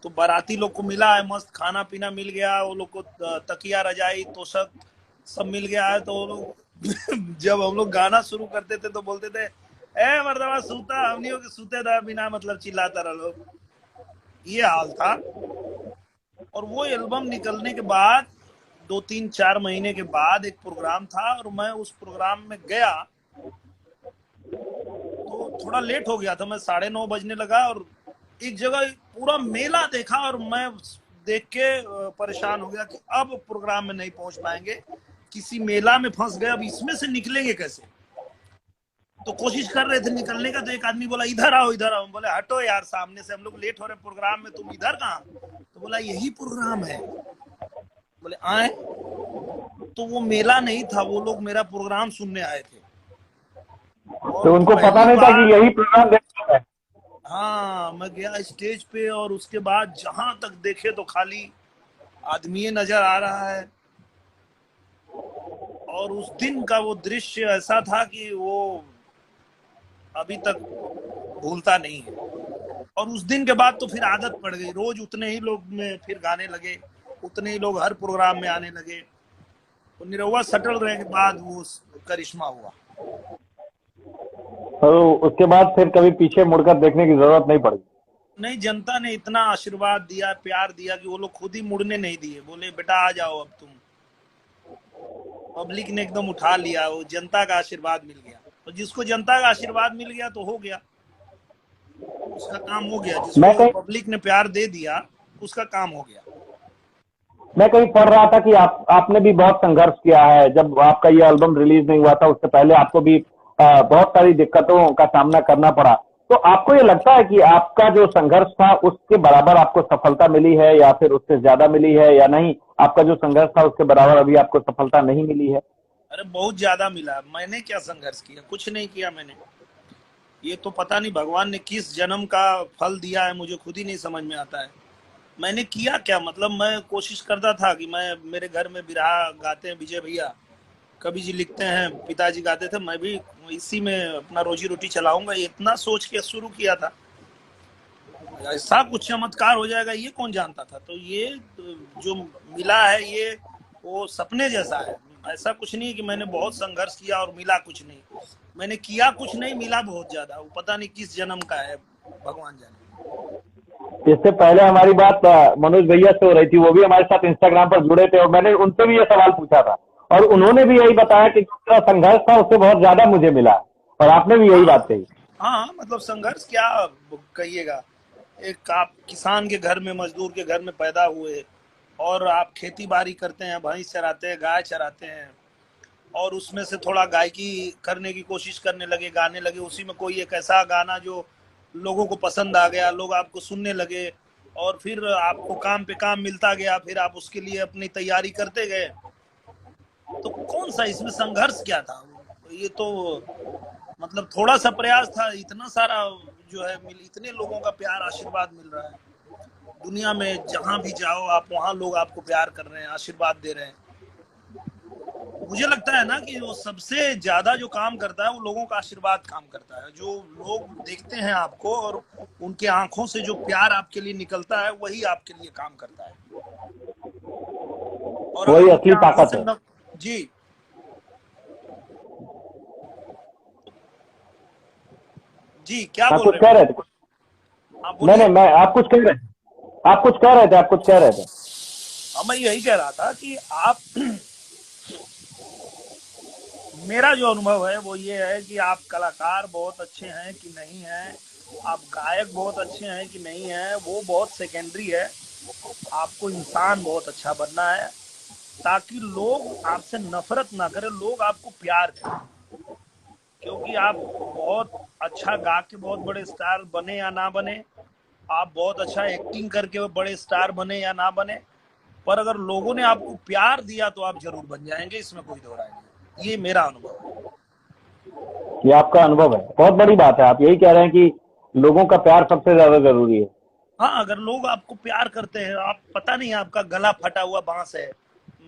Speaker 1: तो बाराती लोग को मिला है, मस्त खाना पीना मिल गया, वो लोग को तकिया रजाई तोशक सब मिल गया है, तो वो लोग जब हम लोग गाना शुरू करते थे तो बोलते थे, ए मर्दवा सूता हमनियों के सूते था, बिना मतलब चिल्लाता रहा लोग। ये हाल था। और वो एल्बम निकलने के बाद 2-3-4 महीने के बाद एक प्रोग्राम था, और मैं उस प्रोग्राम में गया, तो थोड़ा लेट हो गया था, मैं 9:30 बजने लगा। और एक जगह पूरा मेला देखा, और मैं देख के परेशान हो गया कि अब प्रोग्राम में नहीं पहुंच पाएंगे, किसी मेला में फंस गए, अब इसमें से निकलेंगे कैसे। तो कोशिश कर रहे थे निकलने का, तो एक आदमी बोला इधर आओ इधर आओ। बोले हटो यार सामने से, हम लोग लेट हो रहे प्रोग्राम में, तुम इधर कहाँ। तो बोला यही प्रोग्राम है। बोले आए, तो वो मेला नहीं था, वो लोग मेरा प्रोग्राम सुनने आए थे। और
Speaker 2: तो उनको पता
Speaker 1: पहली
Speaker 2: नहीं था कि
Speaker 1: बार,
Speaker 2: यही प्रोग्राम देखना है।
Speaker 1: हाँ, मैं गया स्टेज पे, और उसके बाद जहां तक देखे तो खाली आदमी नजर आ रहा है। और उस दिन का वो दृश्य ऐसा था कि वो अभी तक भूलता नहीं है। और उस दिन के बाद तो फिर आदत पड़ गई, रोज उतने ही लोग में फिर गाने लगे, उतने ही लोग हर प्रोग्राम में आने लगे। तो निरहुआ सटल रहने के बाद वो करिश्मा हुआ।
Speaker 2: तो उसके बाद फिर कभी पीछे मुड़कर देखने की जरूरत नहीं पड़ी?
Speaker 1: नहीं, जनता ने इतना आशीर्वाद दिया, प्यार दिया कि वो लोग खुद ही मुड़ने नहीं दिए, बोले बेटा आ जाओ अब तुम। पब्लिक ने एकदम उठा लिया, वो जनता का आशीर्वाद मिल गया। तो जिसको जनता का आशीर्वाद मिल गया तो हो गया, उसका काम हो गया।
Speaker 2: मैं
Speaker 1: जिसको
Speaker 2: कहीं
Speaker 1: पब्लिक ने प्यार दे दिया उसका काम हो गया।
Speaker 2: मैं कहीं पढ़ रहा था कि आपने भी बहुत संघर्ष किया है। जब आपका ये एल्बम रिलीज नहीं हुआ था उससे पहले आपको भी बहुत सारी दिक्कतों का सामना करना पड़ा। तो आपको ये लगता है कि आपका जो संघर्ष था उसके बराबर आपको सफलता मिली है या फिर उससे ज्यादा मिली है या नहीं? आपका जो संघर्ष था उसके बराबर अभी आपको सफलता नहीं मिली है?
Speaker 1: अरे बहुत ज्यादा मिला। मैंने क्या संघर्ष किया, कुछ नहीं किया मैंने। ये तो पता नहीं भगवान ने किस जन्म का फल दिया है, मुझे खुद ही नहीं समझ में आता है। मैंने किया क्या, मतलब मैं कोशिश करता था कि मैं, मेरे घर में बिरहा गाते हैं विजय भैया, कवि जी लिखते हैं, पिताजी गाते थे, मैं भी इसी में अपना रोजी रोटी चलाऊंगा, इतना सोच के शुरू किया था। ऐसा कुछ चमत्कार हो जाएगा ये कौन जानता था। तो ये जो मिला है ये वो सपने जैसा है। ऐसा कुछ नहीं कि मैंने बहुत संघर्ष किया और मिला कुछ नहीं। मैंने किया कुछ नहीं, मिला बहुत ज्यादा। वो पता नहीं किस जन्म का है, भगवान जाने।
Speaker 2: इससे पहले हमारी बात मनोज भैया से हो रही थी, वो भी हमारे साथ इंस्टाग्राम पर जुड़े थे और मैंने उनसे भी ये सवाल पूछा था और उन्होंने भी यही बताया कि जो संघर्ष था उससे बहुत ज्यादा मुझे मिला। और आपने भी यही बात कही।
Speaker 1: हाँ, मतलब संघर्ष क्या कहिएगा। एक आप किसान के घर में, मजदूर के घर में पैदा हुए और आप खेती बाड़ी करते हैं, भैंस चराते हैं, गाय चराते हैं, और उसमें से थोड़ा गायकी करने की कोशिश करने लगे, गाने लगे। उसी में कोई एक ऐसा गाना जो लोगों को पसंद आ गया, लोग आपको सुनने लगे, और फिर आपको काम पे काम मिलता गया, फिर आप उसके लिए अपनी तैयारी करते गए। तो कौन सा इसमें संघर्ष क्या था। ये तो मतलब थोड़ा सा प्रयास था, इतना सारा जो है इतने लोगों का प्यार आशीर्वाद मिल रहा है। दुनिया में जहां भी जाओ आप, वहां लोग आपको प्यार कर रहे हैं, आशीर्वाद दे रहे हैं। मुझे लगता है ना कि वो सबसे ज्यादा जो काम करता है वो लोगों का आशीर्वाद काम करता है। जो लोग देखते हैं आपको और उनके आंखों से जो प्यार आपके लिए निकलता है वही आपके लिए काम करता है। और अगर
Speaker 2: वही
Speaker 1: उनके
Speaker 2: असली
Speaker 1: आंखों
Speaker 2: ताकत
Speaker 1: से
Speaker 2: है।
Speaker 1: न... जी जी, क्या
Speaker 2: आप
Speaker 1: बोल
Speaker 2: कुछ
Speaker 1: रहे
Speaker 2: कह
Speaker 1: हैं
Speaker 2: रहे थे?
Speaker 1: आप
Speaker 2: नहीं
Speaker 1: बोलिए।
Speaker 2: नहीं, मैं आप कुछ कह रहे थे, आप कुछ कह रहे थे, आप कुछ कह रहे थे।
Speaker 1: हाँ, मैं यही कह रहा था कि आप मेरा जो अनुभव है वो ये है कि आप कलाकार बहुत अच्छे हैं कि नहीं हैं, आप गायक बहुत अच्छे हैं कि नहीं हैं, वो बहुत सेकेंडरी है। आपको इंसान बहुत अच्छा बनना है ताकि लोग आपसे नफरत ना करें, लोग आपको प्यार करें। क्योंकि आप बहुत अच्छा गा के बहुत बड़े स्टार बने या ना बने, आप बहुत अच्छा एक्टिंग करके बड़े स्टार बने या ना बने, पर अगर लोगों ने आपको प्यार दिया तो आप जरूर बन जाएंगे, इसमें कोई दो राय नहीं। ये मेरा अनुभव है।
Speaker 2: ये आपका अनुभव है, बहुत बड़ी बात है। आप यही कह रहे हैं कि लोगों का प्यार सबसे ज्यादा जरूरी है।
Speaker 1: हाँ, अगर लोग आपको प्यार करते हैं, आप पता नहीं आपका गला फटा हुआ बांस है,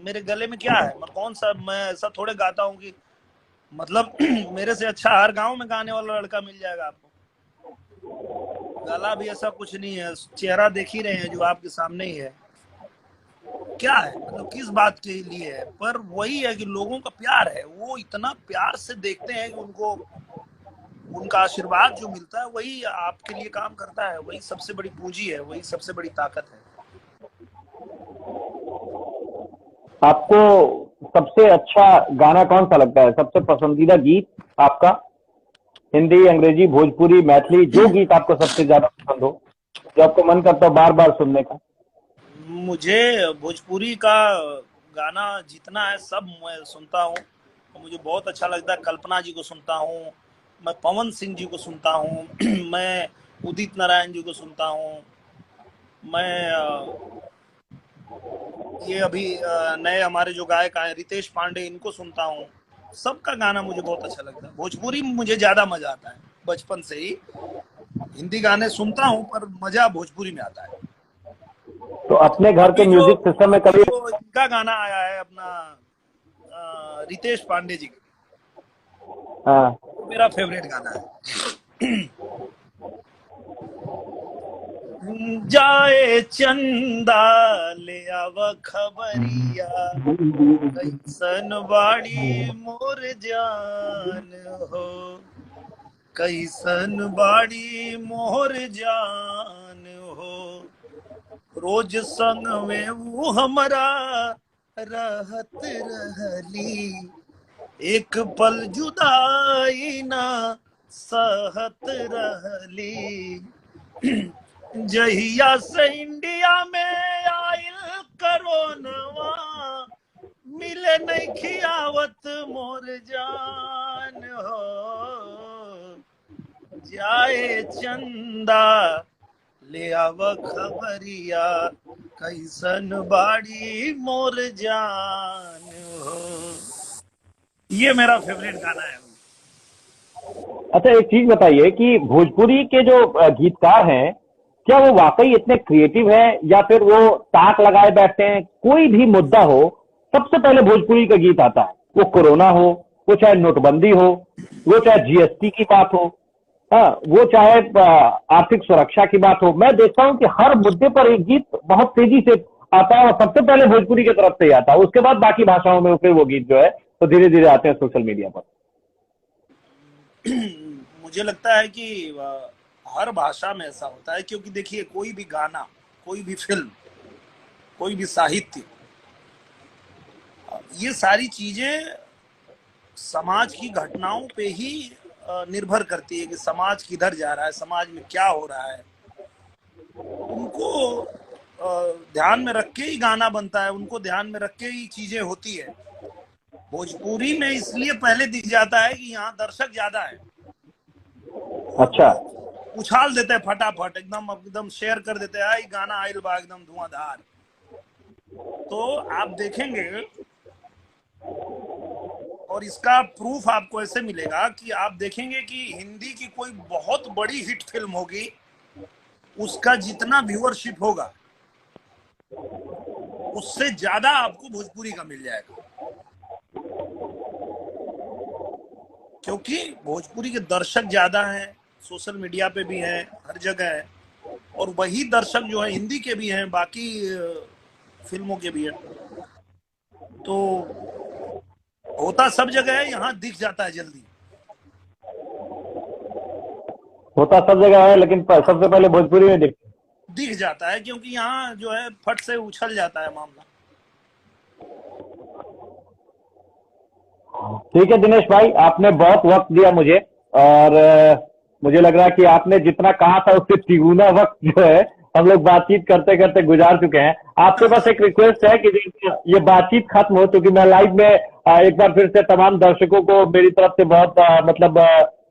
Speaker 1: मेरे गले में क्या है, मैं ऐसा थोड़े गाता हूँ कि मतलब मेरे से अच्छा हर गांव में गाने वाला लड़का मिल जाएगा आपको। गला भी ऐसा कुछ नहीं है, चेहरा देख ही रहे हैं जो आपके सामने ही है। क्या है मतलब किस बात के लिए है, पर वही है कि लोगों का प्यार है, वो इतना प्यार से देखते हैं कि उनको उनका आशीर्वाद जो मिलता है वही आपके लिए काम करता है। वही सबसे बड़ी पूंजी है, वही सबसे बड़ी ताकत है।
Speaker 2: आपको सबसे अच्छा गाना कौन सा लगता है? सबसे पसंदीदा गीत आपका? हिंदी, अंग्रेजी, भोजपुरी, मैथिली, जो गीत आपको सबसे ज्यादा पसंद हो, जो आपको मन करता हो बार बार सुनने का?
Speaker 1: मुझे भोजपुरी का गाना जितना है सब मैं सुनता हूँ, तो मुझे बहुत अच्छा लगता है। कल्पना जी को सुनता हूँ, मैं पवन सिंह जी को सुनता हूँ मैं उदित नारायण जी को सुनता हूँ, मैं ये अभी नए हमारे जो गायक आए रितेश पांडे, इनको सुनता हूँ। सबका गाना मुझे बहुत अच्छा लगता है। भोजपुरी में मुझे ज्यादा मजा आता है बचपन से ही। हिंदी गाने सुनता हूँ पर मजा भोजपुरी में आता है।
Speaker 2: तो अपने घर के
Speaker 1: अभी जो
Speaker 2: म्यूजिक सिस्टम में
Speaker 1: अभी
Speaker 2: कभी?
Speaker 1: जो इनका गाना आया है अपना रितेश पांडे जी का,
Speaker 2: हाँ।
Speaker 1: वो मेरा फेवरेट गाना है। जाए चंदा ले आव खबरिया, कैसन बाड़ी मोर जान हो, कैसन बाड़ी मोर जान हो, रोज संग में वो हमरा रहत रहली, एक पल जुदाई ना सहत रहली, जहिया से इंडिया में आइल करोनवा, मिले नहीं खियावत मोर जान हो, जाए चंदा ले आव खबरिया, कैसन बाड़ी मोर जान हो। ये मेरा फेवरेट गाना है।
Speaker 2: अच्छा, एक चीज बताइए कि भोजपुरी के जो गीतकार हैं, क्या वो वाकई इतने क्रिएटिव हैं या फिर वो ताक लगाए बैठते हैं? कोई भी मुद्दा हो, सबसे पहले भोजपुरी का गीत आता है। वो कोरोना हो, वो चाहे नोटबंदी हो, वो चाहे जीएसटी की बात हो, हाँ, वो चाहे आर्थिक सुरक्षा की बात हो। मैं देखता हूँ कि हर मुद्दे पर एक गीत बहुत तेजी से आता है और सबसे पहले भोजपुरी की तरफ से ही आता है। उसके बाद बाकी भाषाओं में फिर वो गीत जो है तो धीरे धीरे आते हैं सोशल मीडिया पर।
Speaker 1: मुझे लगता है कि हर भाषा में ऐसा होता है, क्योंकि देखिए कोई भी गाना, कोई भी फिल्म, कोई भी साहित्य, ये सारी चीजें समाज की घटनाओं पे ही निर्भर करती है कि समाज किधर जा रहा है, समाज में क्या हो रहा है। उनको ध्यान में रख के ही गाना बनता है, उनको ध्यान में रख के ही चीजें होती है। भोजपुरी में इसलिए पहले दिख जाता है कि यहाँ दर्शक ज्यादा है,
Speaker 2: अच्छा,
Speaker 1: उछाल देते हैं फटाफट, एकदम एकदम शेयर कर देते हैं, गाना आइल बा एकदम धुआंधार। तो आप देखेंगे, और इसका प्रूफ आपको ऐसे मिलेगा कि आप देखेंगे कि हिंदी की कोई बहुत बड़ी हिट फिल्म होगी, उसका जितना व्यूअरशिप होगा उससे ज्यादा आपको भोजपुरी का मिल जाएगा, क्योंकि भोजपुरी के दर्शक ज्यादा हैं, सोशल मीडिया पे भी हैं, हर जगह है। और वही दर्शक जो है हिंदी के भी हैं, बाकी फिल्मों के भी हैं। तो होता सब जगह है, यहाँ दिख जाता है जल्दी।
Speaker 2: होता सब जगह है लेकिन सबसे पहले भोजपुरी में
Speaker 1: दिख जाता है, क्योंकि यहाँ जो है फट से उछल जाता है मामला।
Speaker 2: ठीक है दिनेश भाई, आपने बहुत वक्त दिया मुझे, और मुझे लग रहा है कि आपने जितना कहा था उससे तिगुना वक्त जो है हम लोग बातचीत करते करते गुजार चुके हैं। आपके पास एक रिक्वेस्ट है कि ये बातचीत खत्म हो, क्योंकि मैं लाइव में एक बार फिर से तमाम दर्शकों को मेरी तरफ से बहुत मतलब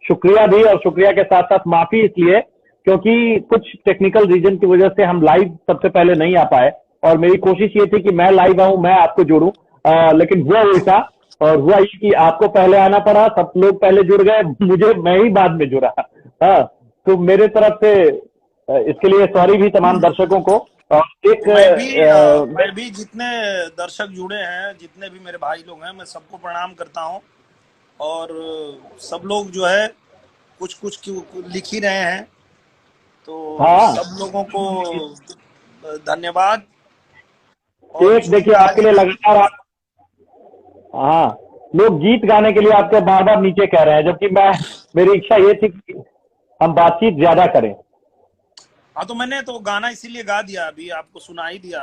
Speaker 2: शुक्रिया भी, और शुक्रिया के साथ साथ माफी इसलिए क्योंकि कुछ टेक्निकल रीजन की वजह से हम लाइव सबसे पहले नहीं आ पाए, और मेरी कोशिश ये थी कि मैं लाइव आऊं, मैं आपको जोड़ूं, लेकिन हुआ उल्टा, और हुआ ये कि आपको पहले आना पड़ा, सब लोग पहले जुड़ गए, मुझे मैं ही बाद में जुड़ा। हाँ, तो मेरे तरफ से इसके लिए सॉरी भी तमाम दर्शकों को। और एक
Speaker 1: मैं भी जितने दर्शक जुड़े हैं, जितने भी मेरे भाई लोग हैं, मैं सबको प्रणाम करता हूं। और सब लोग जो है कुछ कुछ लिख ही रहे हैं, तो
Speaker 2: हाँ,
Speaker 1: सब लोगों को धन्यवाद।
Speaker 2: एक देखिए आपके लिए लगातार आप, हाँ, लोग गीत गाने के लिए आपके बार बार नीचे कह रहे हैं, जबकि मेरी इच्छा ये थी कि हम बातचीत ज्यादा करें।
Speaker 1: हाँ, तो मैंने तो गाना इसीलिए गा दिया, अभी आपको सुना ही दिया।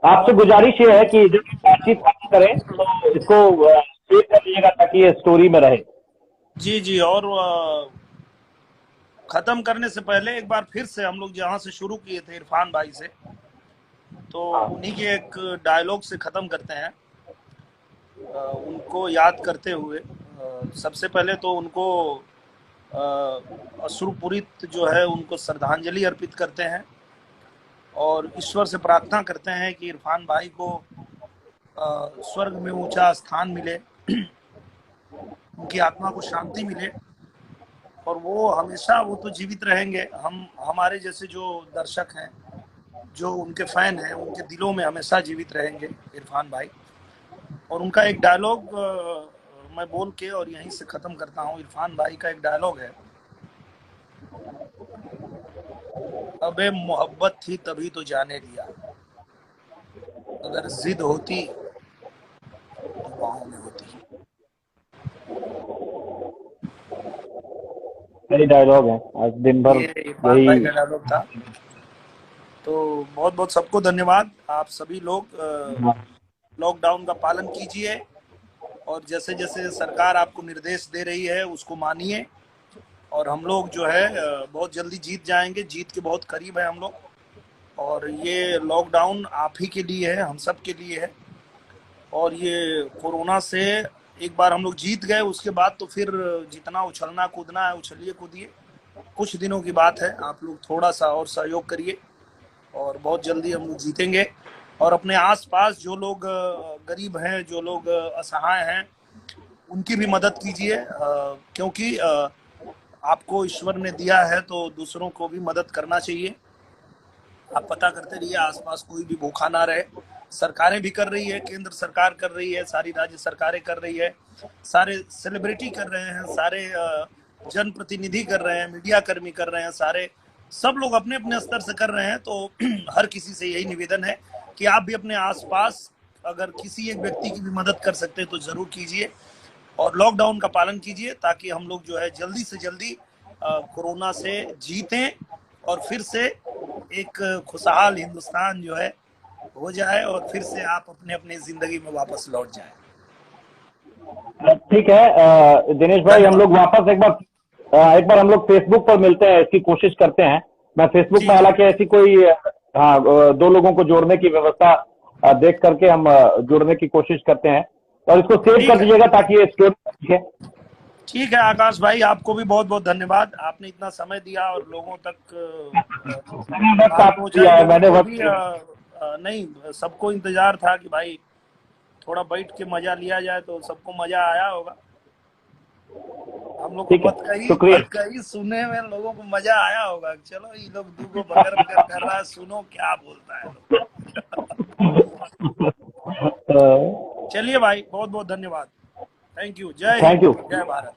Speaker 2: आपसे गुजारिश ये है कि जब बातचीत खत्म करें तो इसको सेव कर लीजिएगा ताकि ये स्टोरी में रहे।
Speaker 1: जी जी, और खत्म करने से पहले एक बार फिर से हम लोग जहाँ से शुरू किए थे इरफान भाई से, तो उन्हीं के एक डायलॉग से खत्म करते हैं। उनको याद करते हुए सबसे पहले तो उनको अश्रुपूरित जो है उनको श्रद्धांजलि अर्पित करते हैं, और ईश्वर से प्रार्थना करते हैं कि इरफान भाई को स्वर्ग में ऊंचा स्थान मिले, उनकी आत्मा को शांति मिले, और वो हमेशा, वो तो जीवित रहेंगे, हम हमारे जैसे जो दर्शक हैं, जो उनके फैन हैं, उनके दिलों में हमेशा जीवित रहेंगे इरफान भाई। और उनका एक डायलॉग मैं बोल के और यहीं से खत्म करता हूँ। इरफान भाई का एक डायलॉग है, अबे मोहब्बत थी तभी तो जाने दिया, अगर जिद होती तो बाहों में होती।
Speaker 2: सही डायलॉग है, आज दिन भर
Speaker 1: ये इरफान भाई
Speaker 2: यही।
Speaker 1: का डायलॉग था। तो बहुत बहुत सबको धन्यवाद। आप सभी लोग
Speaker 2: हाँ,
Speaker 1: लॉकडाउन का पालन कीजिए, और जैसे जैसे सरकार आपको निर्देश दे रही है उसको मानिए, और हम लोग जो है बहुत जल्दी जीत जाएंगे, जीत के बहुत करीब है हम लोग। और ये लॉकडाउन आप ही के लिए है, हम सब के लिए है। और ये कोरोना से एक बार हम लोग जीत गए, उसके बाद तो फिर जितना उछलना कूदना है उछलिए कूदिए। कुछ दिनों की बात है, आप लोग थोड़ा सा और सहयोग करिए, और बहुत जल्दी हम लोग जीतेंगे। और अपने आसपास जो लोग गरीब हैं, जो लोग असहाय हैं, उनकी भी मदद कीजिए, क्योंकि आपको ईश्वर ने दिया है तो दूसरों को भी मदद करना चाहिए। आप पता करते रहिए आसपास कोई भी भूखा ना रहे। सरकारें भी कर रही है, केंद्र सरकार कर रही है, सारी राज्य सरकारें कर रही है, सारे सेलिब्रिटी कर रहे हैं, सारे जनप्रतिनिधि कर रहे हैं, मीडिया कर्मी कर रहे हैं, सारे सब लोग अपने अपने स्तर से कर रहे हैं। तो हर किसी से यही निवेदन है कि आप भी अपने आसपास अगर किसी एक व्यक्ति की भी मदद कर सकते हैं तो जरूर कीजिए, और लॉकडाउन का पालन कीजिए, ताकि हम लोग जो है जल्दी से जल्दी कोरोना से जीतें, और फिर से एक खुशहाल हिंदुस्तान जो है हो जाए, और फिर से आप अपने अपने जिंदगी में वापस लौट जाए।
Speaker 2: ठीक है। दिनेश भाई, हम
Speaker 1: धन्यवाद।
Speaker 2: लोग वापस एक बार हम लोग फेसबुक पर मिलते हैं, इसकी कोशिश करते हैं। मैं फेसबुक
Speaker 1: जी
Speaker 2: में
Speaker 1: जी।
Speaker 2: हालांकि ऐसी कोई हाँ, दो लोगों को जोड़ने की व्यवस्था देख करके हम जुड़ने की कोशिश करते हैं, और इसको सेव
Speaker 1: ठीक
Speaker 2: कर
Speaker 1: है।
Speaker 2: दीजिएगा ताकि ये स्टोरी है।
Speaker 1: ठीक है आकाश भाई, आपको भी बहुत बहुत धन्यवाद, आपने इतना समय दिया और लोगों तक
Speaker 2: मैंने वक्त
Speaker 1: बात
Speaker 2: आपको
Speaker 1: पहुंचाई।
Speaker 2: दिया है,
Speaker 1: लोगों
Speaker 2: मैंने
Speaker 1: को
Speaker 2: वक्त
Speaker 1: भी
Speaker 2: दिया
Speaker 1: नहीं, सबको इंतजार था कि भाई थोड़ा बैठ के मजा लिया जाए, तो सबको मजा आया होगा। हम लोग को
Speaker 2: ठीक है, शुक्रिया।
Speaker 1: बात कही सुनने में लोगों को मजा आया होगा। चलो ये लोग दूगो बकर बकर कर रहा है, सुनो क्या बोलता है लोग। चलिए भाई, बहुत बहुत धन्यवाद। Thank you. जय
Speaker 2: थैंक
Speaker 1: हिंद,
Speaker 2: यू।
Speaker 1: जय भारत।